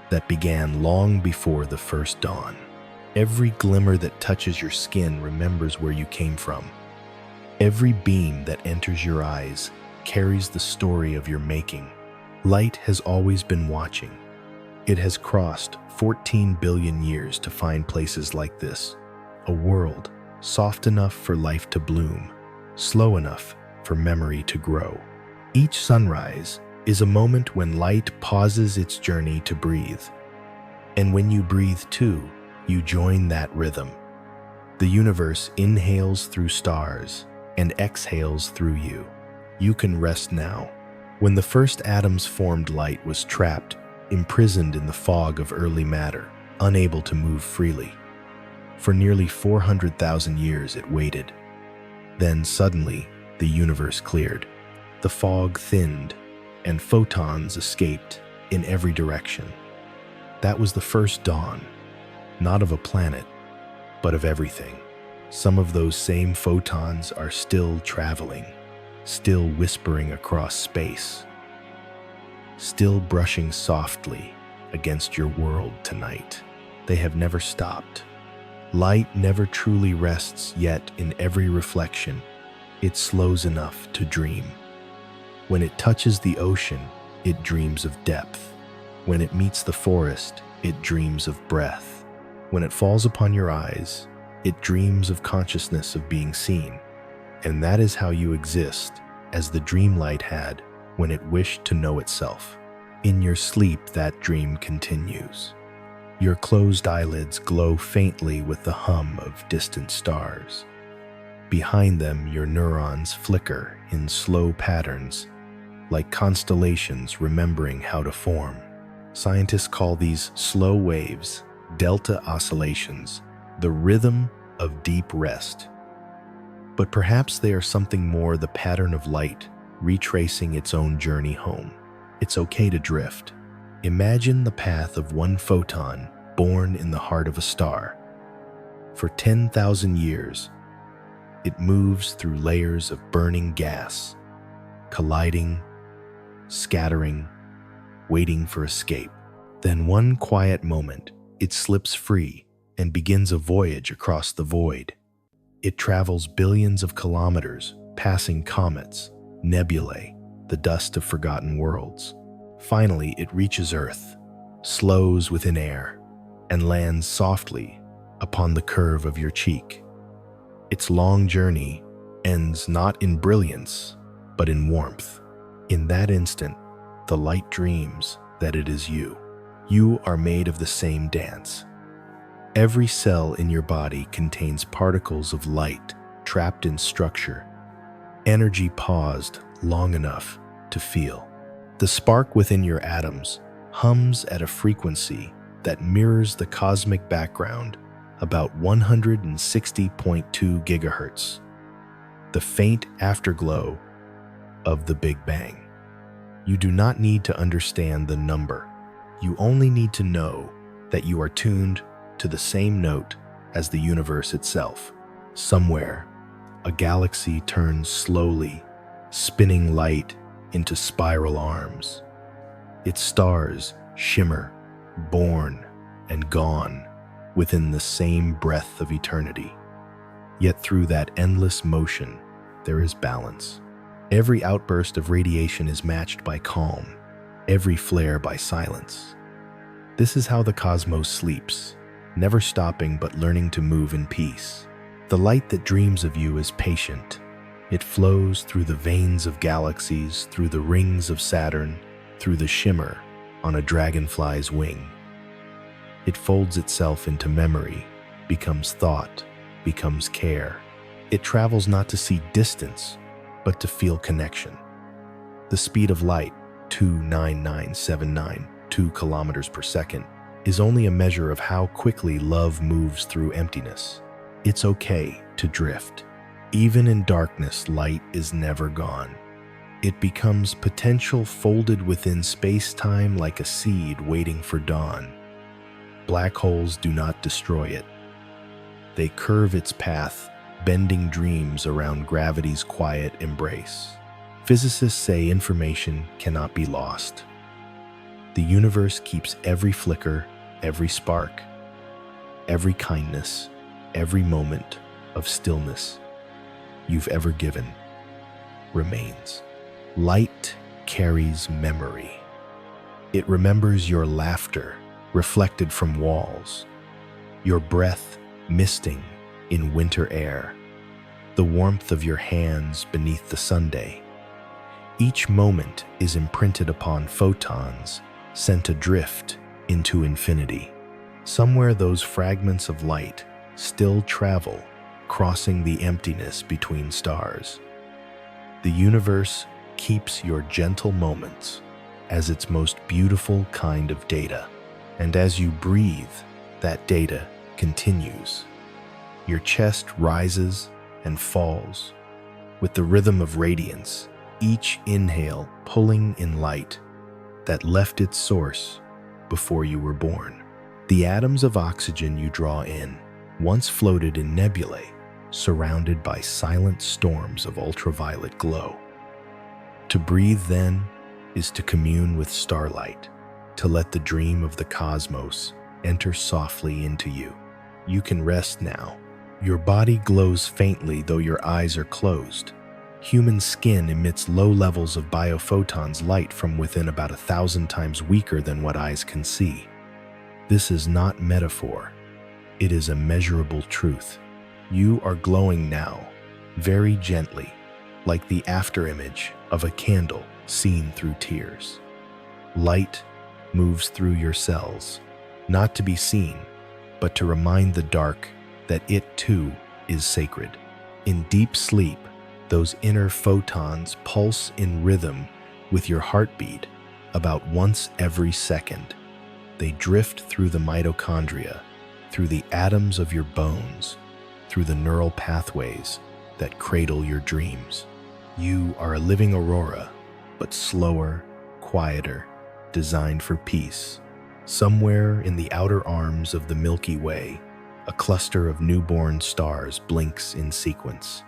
that began long before the first dawn. Every glimmer that touches your skin remembers where you came from. Every beam that enters your eyes carries the story of your making. Light has always been watching. It has crossed 14 billion years to find places like this, a world soft enough for life to bloom, slow enough for memory to grow. Each sunrise is a moment when light pauses its journey to breathe. And when you breathe too, you join that rhythm. The universe inhales through stars and exhales through you. You can rest now. When the first atoms formed, light was trapped, imprisoned in the fog of early matter, unable to move freely. For nearly 400,000 years it waited. Then suddenly, the universe cleared. The fog thinned, and photons escaped in every direction. That was the first dawn, not of a planet, but of everything. Some of those same photons are still traveling, still whispering across space, still brushing softly against your world tonight. They have never stopped. Light never truly rests, yet in every reflection, it slows enough to dream. When it touches the ocean, it dreams of depth. When it meets the forest, it dreams of breath. When it falls upon your eyes, it dreams of consciousness of being seen. And that is how you exist, as the dream light had when it wished to know itself. In your sleep, that dream continues. Your closed eyelids glow faintly with the hum of distant stars. Behind them, your neurons flicker in slow patterns, like constellations remembering how to form. Scientists call these slow waves delta oscillations, the rhythm of deep rest. But perhaps they are something more, the pattern of light retracing its own journey home. It's okay to drift. Imagine the path of one photon born in the heart of a star. For 10,000 years, it moves through layers of burning gas, colliding, scattering, waiting for escape. Then one quiet moment, it slips free and begins a voyage across the void. It travels billions of kilometers, passing comets, nebulae, the dust of forgotten worlds. Finally, it reaches Earth, slows within air, and lands softly upon the curve of your cheek. Its long journey ends not in brilliance, but in warmth. In that instant, the light dreams that it is you. You are made of the same dance. Every cell in your body contains particles of light trapped in structure, energy paused long enough to feel. The spark within your atoms hums at a frequency that mirrors the cosmic background, about 160.2 gigahertz, the faint afterglow of the Big Bang. You do not need to understand the number. You only need to know that you are tuned to the same note as the universe itself. Somewhere, a galaxy turns slowly, spinning light into spiral arms. Its stars shimmer, born and gone within the same breath of eternity. Yet through that endless motion, there is balance. Every outburst of radiation is matched by calm, every flare by silence. This is how the cosmos sleeps, never stopping but learning to move in peace. The light that dreams of you is patient. It flows through the veins of galaxies, through the rings of Saturn, through the shimmer on a dragonfly's wing. It folds itself into memory, becomes thought, becomes care. It travels not to see distance, but to feel connection. The speed of light, 299,792 kilometers per second, is only a measure of how quickly love moves through emptiness. It's okay to drift. Even in darkness, light is never gone. It becomes potential folded within space-time like a seed waiting for dawn. Black holes do not destroy it. They curve its path, bending dreams around gravity's quiet embrace. Physicists say information cannot be lost. The universe keeps every flicker, every spark, every kindness, every moment of stillness you've ever given remains. Light carries memory. It remembers your laughter reflected from walls, your breath misting in winter air, the warmth of your hands beneath the sundae. Each moment is imprinted upon photons sent adrift into infinity. Somewhere those fragments of light still travel, crossing the emptiness between stars. The universe keeps your gentle moments as its most beautiful kind of data. And as you breathe, that data continues. Your chest rises and falls with the rhythm of radiance, each inhale pulling in light that left its source before you were born. The atoms of oxygen you draw in once floated in nebulae, surrounded by silent storms of ultraviolet glow. To breathe then is to commune with starlight, to let the dream of the cosmos enter softly into you. You can rest now. Your body glows faintly though your eyes are closed. Human skin emits low levels of biophotons, light from within about 1,000 times weaker than what eyes can see. This is not metaphor. It is a measurable truth. You are glowing now, very gently, like the afterimage of a candle seen through tears. Light moves through your cells, not to be seen, but to remind the dark that it too is sacred. In deep sleep, those inner photons pulse in rhythm with your heartbeat about once every second. They drift through the mitochondria, through the atoms of your bones, through the neural pathways that cradle your dreams. You are a living aurora, but slower, quieter, designed for peace. Somewhere in the outer arms of the Milky Way, A cluster of newborn stars blinks in sequence.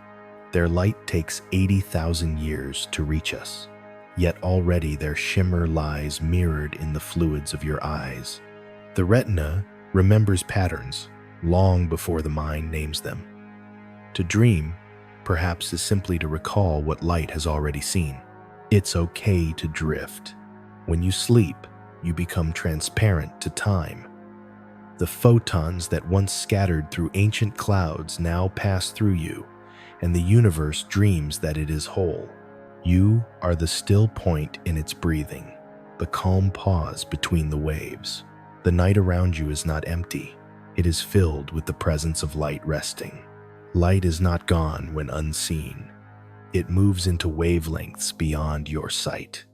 Their light takes 80,000 years to reach us, yet already their shimmer lies mirrored in the fluids of your eyes. The retina remembers patterns long before the mind names them. To dream, perhaps, is simply to recall what light has already seen. It's okay to drift. When you sleep, you become transparent to time. The photons that once scattered through ancient clouds now pass through you, and the universe dreams that it is whole. You are the still point in its breathing, the calm pause between the waves. The night around you is not empty. It is filled with the presence of light resting. Light is not gone when unseen. It moves into wavelengths beyond your sight.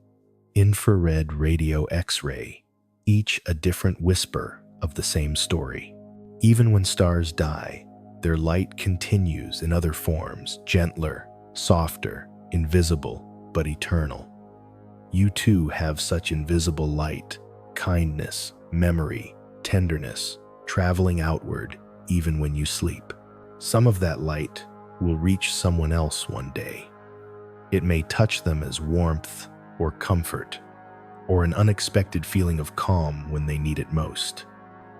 Infrared, radio, X-ray, each a different whisper of the same story. Even when stars die, their light continues in other forms, gentler, softer, invisible, but eternal. You too have such invisible light, kindness, memory, tenderness, traveling outward even when you sleep. Some of that light will reach someone else one day. It may touch them as warmth or comfort, or an unexpected feeling of calm when they need it most.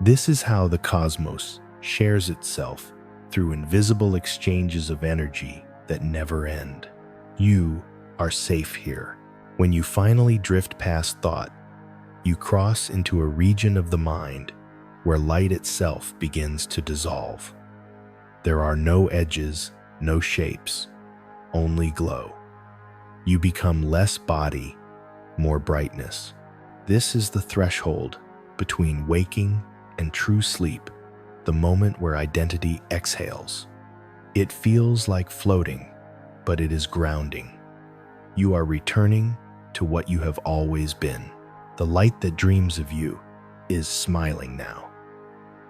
This is how the cosmos shares itself through invisible exchanges of energy that never end. You are safe here. When you finally drift past thought, you cross into a region of the mind where light itself begins to dissolve. There are no edges, no shapes, only glow. You become less body, more brightness. This is the threshold between waking and true sleep, the moment where identity exhales. It feels like floating, but it is grounding. You are returning to what you have always been. The light that dreams of you is smiling now.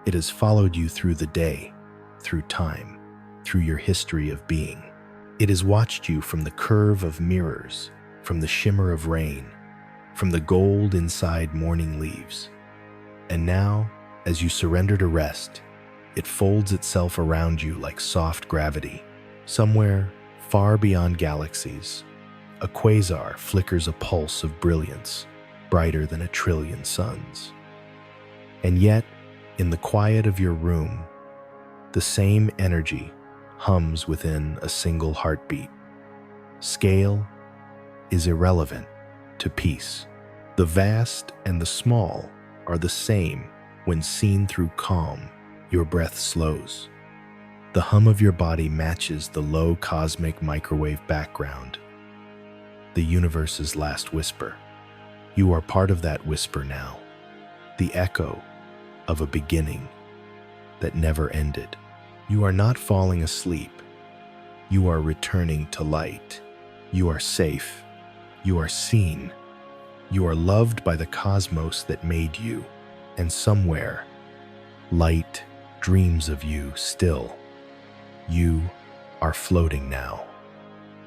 It has followed you through the day, through time, through your history of being. It has watched you from the curve of mirrors, from the shimmer of rain, from the gold inside morning leaves. And now, as you surrender to rest, it folds itself around you like soft gravity. Somewhere far beyond galaxies, a quasar flickers a pulse of brilliance, brighter than 1,000,000,000,000 suns. And yet, in the quiet of your room, the same energy hums within a single heartbeat. Scale is irrelevant to peace. The vast and the small are the same when seen through calm. Your breath slows. The hum of your body matches the low cosmic microwave background, the universe's last whisper. You are part of that whisper now, the echo of a beginning that never ended. You are not falling asleep. You are returning to light. You are safe. You are seen. You are loved by the cosmos that made you. And somewhere, light dreams of you still. You are floating now.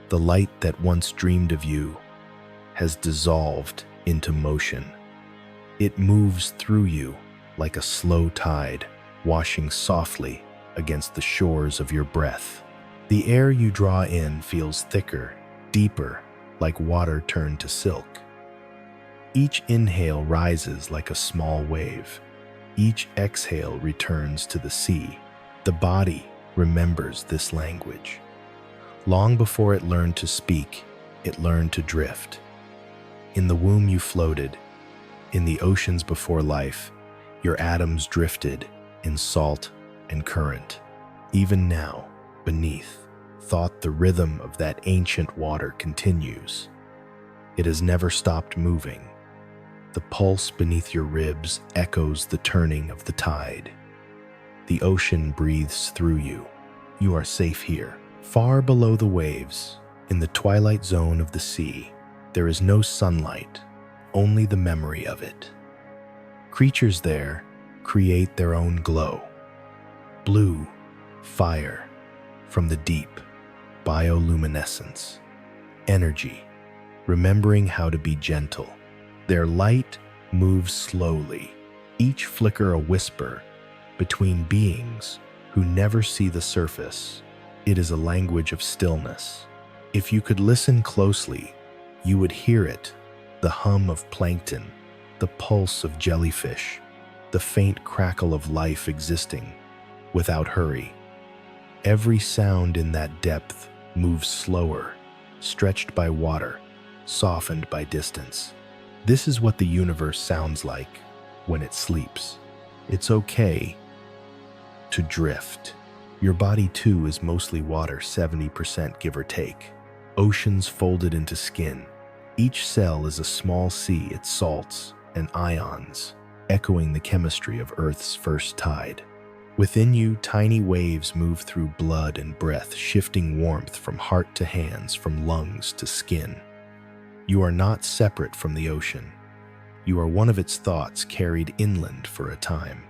The light that once dreamed of you has dissolved into motion. It moves through you like a slow tide, washing softly against the shores of your breath. The air you draw in feels thicker, deeper, like water turned to silk. Each inhale rises like a small wave. Each exhale returns to the sea. The body remembers this language. Long before it learned to speak, it learned to drift. In the womb you floated. In the oceans before life, your atoms drifted in salt and current. Even now, beneath, thought the rhythm of that ancient water continues. It has never stopped moving. The pulse beneath your ribs echoes the turning of the tide. The ocean breathes through you. You are safe here. Far below the waves, in the twilight zone of the sea, there is no sunlight, only the memory of it. Creatures there create their own glow. Blue, fire, from the deep, bioluminescence. Energy, remembering how to be gentle. Their light moves slowly, each flicker a whisper, between beings who never see the surface. It is a language of stillness. If you could listen closely, you would hear it, the hum of plankton, the pulse of jellyfish, the faint crackle of life existing without hurry. Every sound in that depth moves slower, stretched by water, softened by distance. This is what the universe sounds like when it sleeps. It's okay to drift. Your body too is mostly water, 70% give or take. Oceans folded into skin. Each cell is a small sea, its salts and ions, echoing the chemistry of Earth's first tide. Within you, tiny waves move through blood and breath, shifting warmth from heart to hands, from lungs to skin. You are not separate from the ocean. You are one of its thoughts carried inland for a time.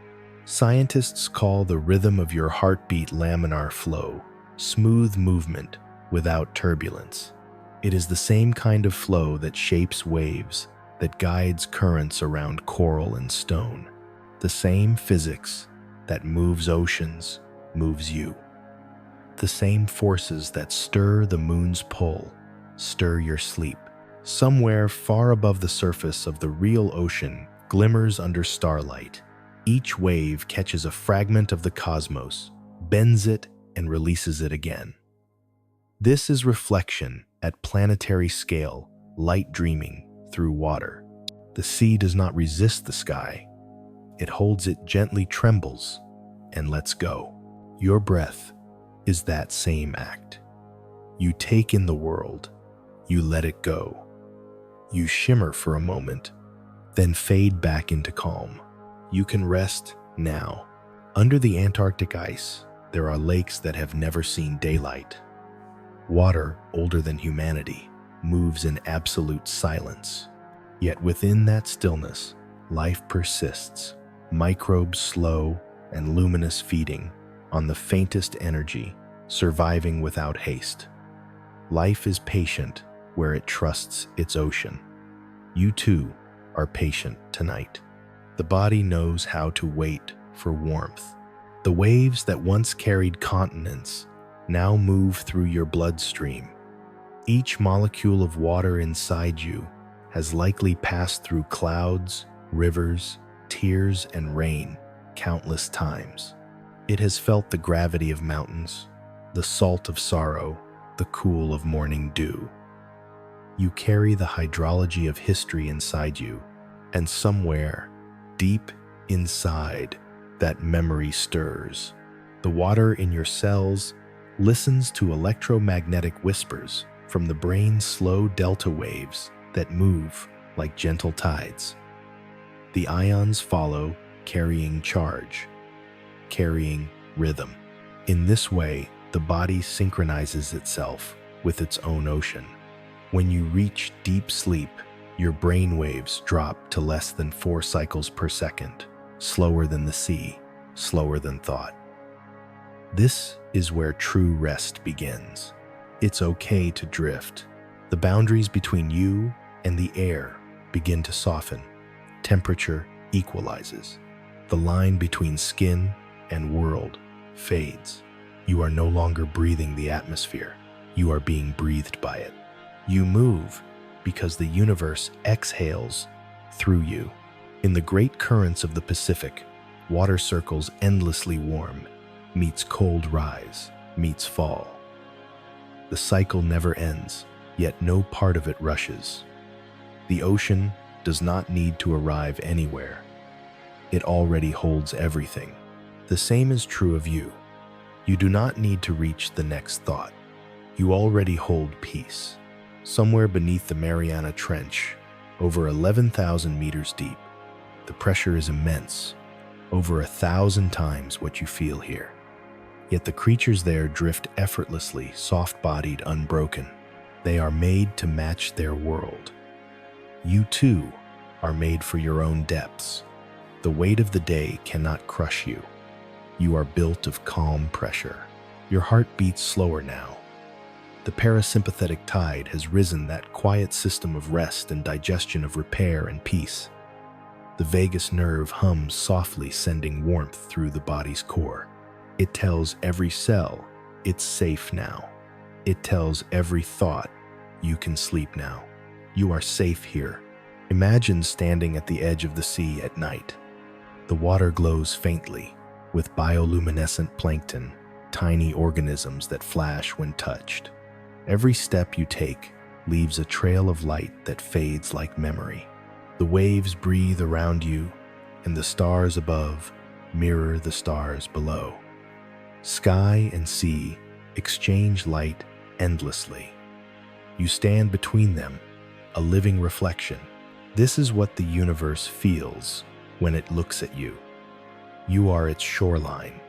Scientists call the rhythm of your heartbeat laminar flow, smooth movement without turbulence. It is the same kind of flow that shapes waves, that guides currents around coral and stone. The same physics that moves oceans moves you. The same forces that stir the moon's pull stir your sleep. Somewhere far above the surface of the real ocean glimmers under starlight. Each wave catches a fragment of the cosmos, bends it, and releases it again. This is reflection at planetary scale, light dreaming through water. The sea does not resist the sky. It holds it gently, trembles, and lets go. Your breath is that same act. You take in the world, you let it go. You shimmer for a moment, then fade back into calm. You can rest now. Under the Antarctic ice, there are lakes that have never seen daylight. Water, older than humanity, moves in absolute silence. Yet within that stillness, life persists. Microbes slow and luminous, feeding on the faintest energy, surviving without haste. Life is patient where it trusts its ocean. You too are patient tonight. The body knows how to wait for warmth. The waves that once carried continents now move through your bloodstream. Each molecule of water inside you has likely passed through clouds, rivers, tears, and rain countless times. It has felt the gravity of mountains, the salt of sorrow, the cool of morning dew. You carry the hydrology of history inside you, and somewhere, deep inside, that memory stirs. The water in your cells listens to electromagnetic whispers from the brain's slow delta waves that move like gentle tides. The ions follow, carrying charge, carrying rhythm. In this way, the body synchronizes itself with its own ocean. When you reach deep sleep, your brain waves drop to less than 4 cycles per second, slower than the sea, slower than thought. This is where true rest begins. It's okay to drift. The boundaries between you and the air begin to soften. Temperature equalizes. The line between skin and world fades. You are no longer breathing the atmosphere. You are being breathed by it. You move because the universe exhales through you. In the great currents of the Pacific, water circles endlessly warm, meets cold rise, meets fall. The cycle never ends, yet no part of it rushes. The ocean does not need to arrive anywhere. It already holds everything. The same is true of you. You do not need to reach the next thought. You already hold peace. Somewhere beneath the Mariana Trench, over 11,000 meters deep, the pressure is immense, over 1,000 times what you feel here. Yet the creatures there drift effortlessly, soft-bodied, unbroken. They are made to match their world. You too are made for your own depths. The weight of the day cannot crush you. You are built of calm pressure. Your heart beats slower now. The parasympathetic tide has risen, that quiet system of rest and digestion, of repair and peace. The vagus nerve hums softly, sending warmth through the body's core. It tells every cell, it's safe now. It tells every thought, you can sleep now. You are safe here. Imagine standing at the edge of the sea at night. The water glows faintly with bioluminescent plankton, tiny organisms that flash when touched. Every step you take leaves a trail of light that fades like memory. The waves breathe around you, and the stars above mirror the stars below. Sky and sea exchange light endlessly. You stand between them, a living reflection. This is what the universe feels when it looks at you. You are its shoreline,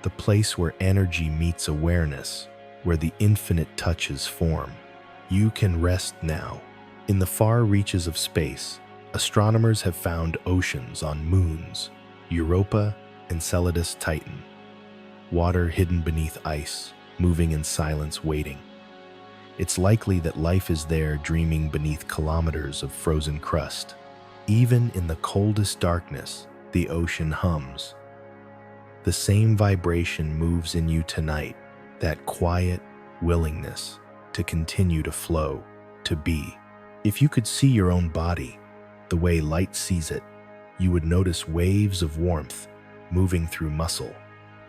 the place where energy meets awareness, where the infinite touches form. You can rest now. In the far reaches of space, astronomers have found oceans on moons, Europa, Enceladus, Titan. Water hidden beneath ice, moving in silence, waiting. It's likely that life is there, dreaming beneath kilometers of frozen crust. Even in the coldest darkness, the ocean hums. The same vibration moves in you tonight, that quiet willingness to continue to flow, to be. If you could see your own body, the way light sees it, you would notice waves of warmth moving through muscle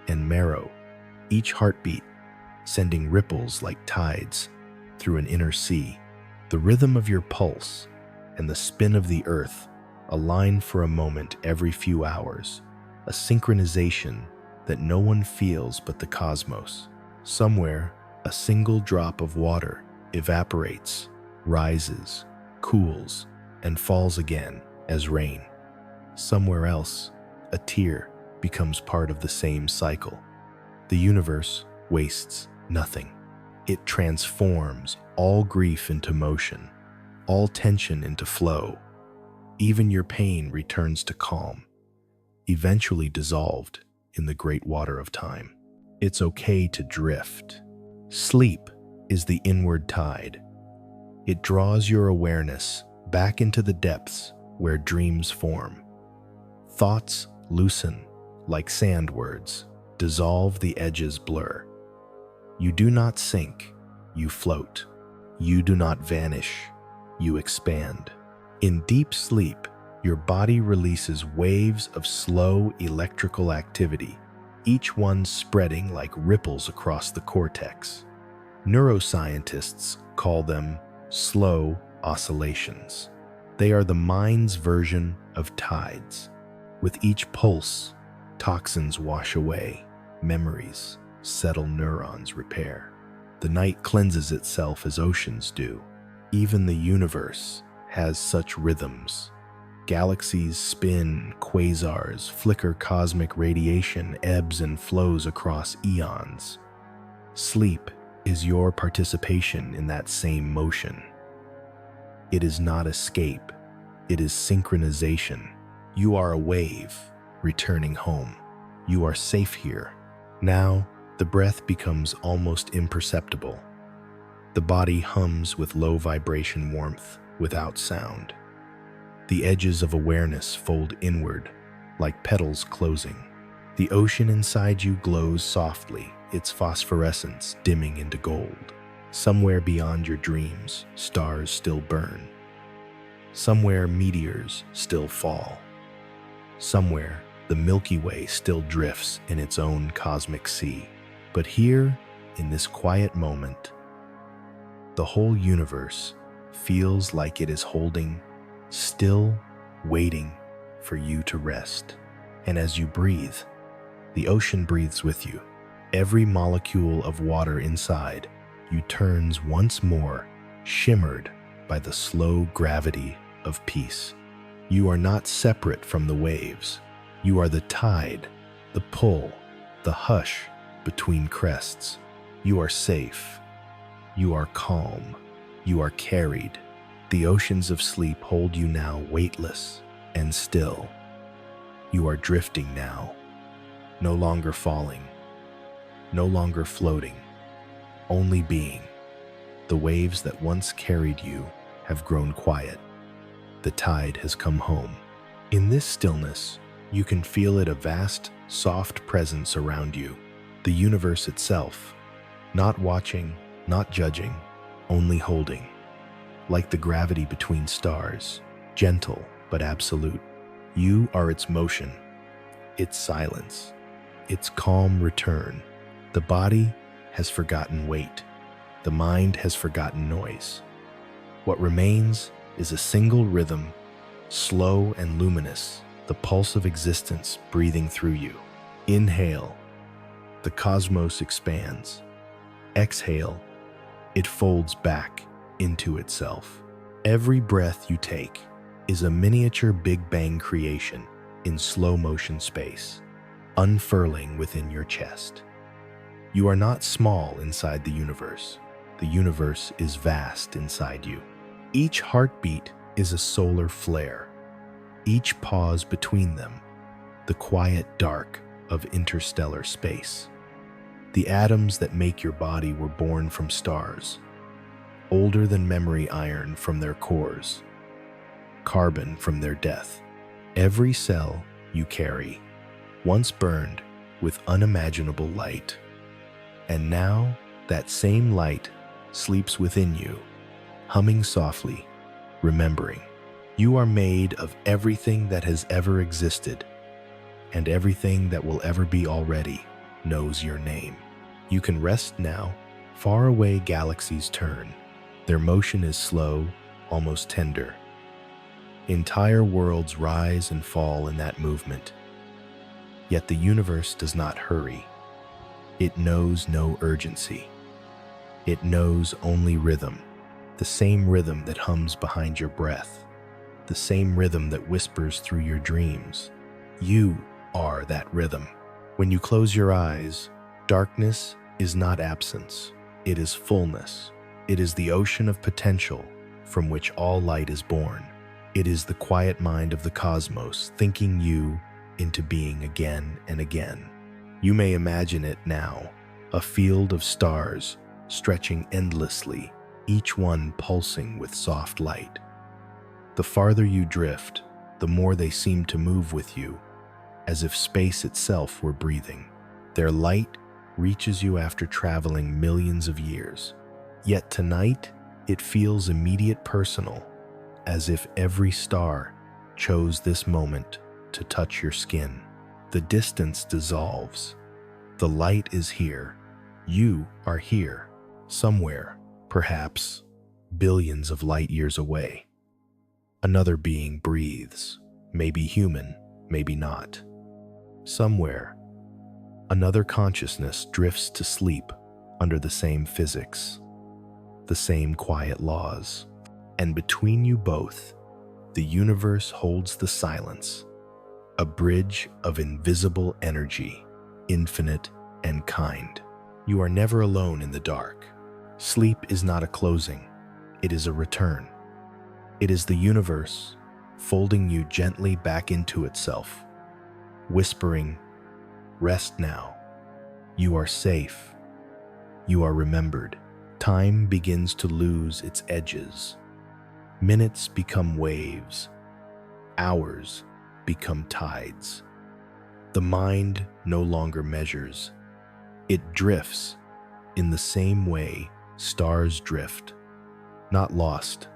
and marrow, each heartbeat sending ripples like tides through an inner sea. The rhythm of your pulse and the spin of the earth align for a moment every few hours, a synchronization that no one feels but the cosmos. Somewhere, a single drop of water evaporates, rises, cools, and falls again as rain. Somewhere else, a tear becomes part of the same cycle. The universe wastes nothing. It transforms all grief into motion, all tension into flow. Even your pain returns to calm, eventually dissolved in the great water of time. It's okay to drift. Sleep is the inward tide. It draws your awareness back into the depths where dreams form. Thoughts loosen like sand words, dissolve, the edges blur. You do not sink, you float. You do not vanish, you expand. In deep sleep, your body releases waves of slow electrical activity, each one spreading like ripples across the cortex. Neuroscientists call them slow oscillations. They are the mind's version of tides. With each pulse, toxins wash away, memories settle, neurons repair. The night cleanses itself as oceans do. Even the universe has such rhythms. Galaxies spin, quasars flicker, cosmic radiation ebbs and flows across eons. Sleep is your participation in that same motion. It is not escape, it is synchronization. You are a wave, returning home. You are safe here. Now, the breath becomes almost imperceptible. The body hums with low vibration warmth without sound. The edges of awareness fold inward, like petals closing. The ocean inside you glows softly, its phosphorescence dimming into gold. Somewhere beyond your dreams, stars still burn. Somewhere, meteors still fall. Somewhere, the Milky Way still drifts in its own cosmic sea. But here, in this quiet moment, the whole universe feels like it is holding still, waiting for you to rest. And as you breathe, the ocean breathes with you. Every molecule of water inside you turns once more, shimmered by the slow gravity of peace. You are not separate from the waves. You are the tide, the pull, the hush between crests. You are safe. You are calm. You are carried. The oceans of sleep hold you now, weightless and still. You are drifting now, no longer falling, no longer floating, only being. The waves that once carried you have grown quiet. The tide has come home. In this stillness, you can feel it, a vast, soft presence around you, the universe itself, not watching, not judging, only holding, like the gravity between stars, gentle but absolute. You are its motion, its silence, its calm return. The body has forgotten weight. The mind has forgotten noise. What remains is a single rhythm, slow and luminous, the pulse of existence breathing through you. Inhale, the cosmos expands. Exhale, it folds back into itself. Every breath you take is a miniature Big Bang creation in slow motion space, unfurling within your chest. You are not small inside the universe. The universe is vast inside you. Each heartbeat is a solar flare. Each pause between them, the quiet dark of interstellar space. The atoms that make your body were born from stars, older than memory iron from their cores, carbon from their death. Every cell you carry once burned with unimaginable light. And now that same light sleeps within you, humming softly, remembering. You are made of everything that has ever existed, and everything that will ever be already knows your name. You can rest now. Far away galaxies turn. Their motion is slow, almost tender. Entire worlds rise and fall in that movement. Yet the universe does not hurry. It knows no urgency. It knows only rhythm, the same rhythm that hums behind your breath, the same rhythm that whispers through your dreams. You are that rhythm. When you close your eyes, darkness is not absence. It is fullness. It is the ocean of potential from which all light is born. It is the quiet mind of the cosmos thinking you into being again and again. You may imagine it now, a field of stars stretching endlessly, each one pulsing with soft light. The farther you drift, the more they seem to move with you, as if space itself were breathing. Their light reaches you after traveling millions of years. Yet tonight, it feels immediate, personal, as if every star chose this moment to touch your skin. The distance dissolves. The light is here. You are here, somewhere, perhaps billions of light years away. Another being breathes, maybe human, maybe not. Somewhere, another consciousness drifts to sleep under the same physics, the same quiet laws. And between you both, the universe holds the silence, a bridge of invisible energy, infinite and kind. You are never alone in the dark. Sleep is not a closing, it is a return. It is the universe folding you gently back into itself, whispering, "Rest now. You are safe. You are remembered." Time begins to lose its edges. Minutes become waves. Hours become tides. The mind no longer measures. It drifts in the same way stars drift, not lost,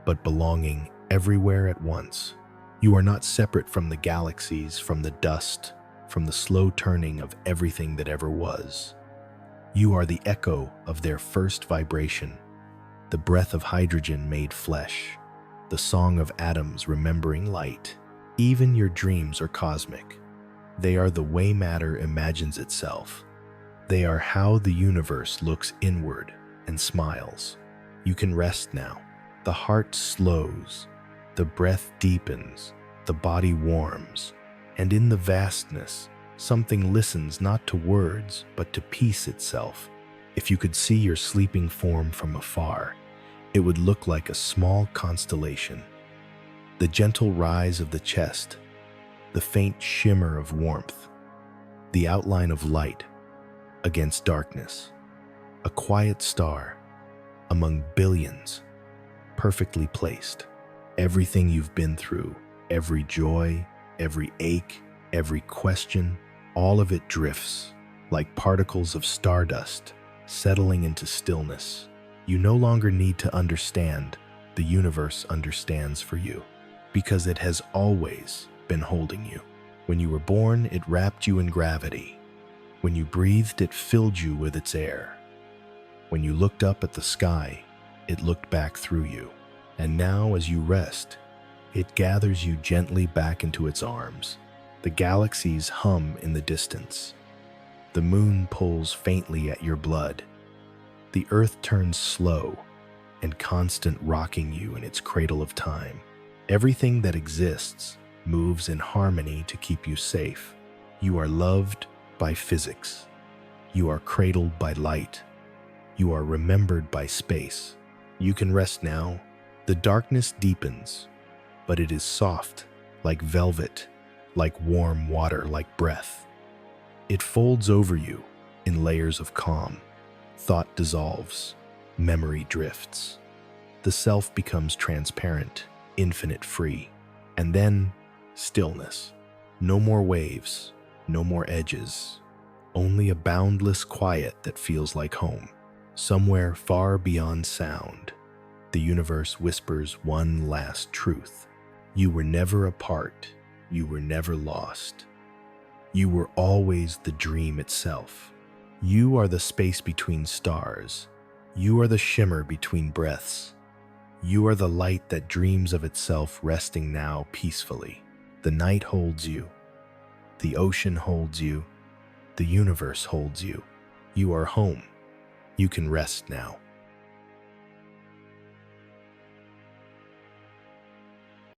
but belonging everywhere at once. You are not separate from the galaxies, from the dust, from the slow turning of everything that ever was. You are the echo of their first vibration, the breath of hydrogen made flesh, the song of atoms remembering light. Even your dreams are cosmic. They are the way matter imagines itself. They are how the universe looks inward and smiles. You can rest now. The heart slows, the breath deepens, the body warms, and in the vastness, something listens not to words, but to peace itself. If you could see your sleeping form from afar, it would look like a small constellation. The gentle rise of the chest, the faint shimmer of warmth, the outline of light against darkness, a quiet star among billions, perfectly placed. Everything you've been through, Every joy, every ache, every question, all of it drifts like particles of stardust settling into stillness. You no longer need to understand. The universe understands for you because it has always been holding you. When you were born, it wrapped you in gravity. When you breathed, it filled you with its air. When you looked up at the sky, it looked back through you. And now, as you rest, it gathers you gently back into its arms. The galaxies hum in the distance. The moon pulls faintly at your blood. The earth turns slow and constant, rocking you in its cradle of time. Everything that exists moves in harmony to keep you safe. You are loved by physics. You are cradled by light. You are remembered by space. You can rest now. The darkness deepens, but it is soft, like velvet, like warm water, like breath. It folds over you in layers of calm. Thought dissolves, memory drifts. The self becomes transparent, infinite, free. And then, stillness. No more waves, no more edges. Only a boundless quiet that feels like home. Somewhere far beyond sound, the universe whispers one last truth. You were never apart. You were never lost. You were always the dream itself. You are the space between stars. You are the shimmer between breaths. You are the light that dreams of itself, resting now peacefully. The night holds you. The ocean holds you. The universe holds you. You are home. You can rest now.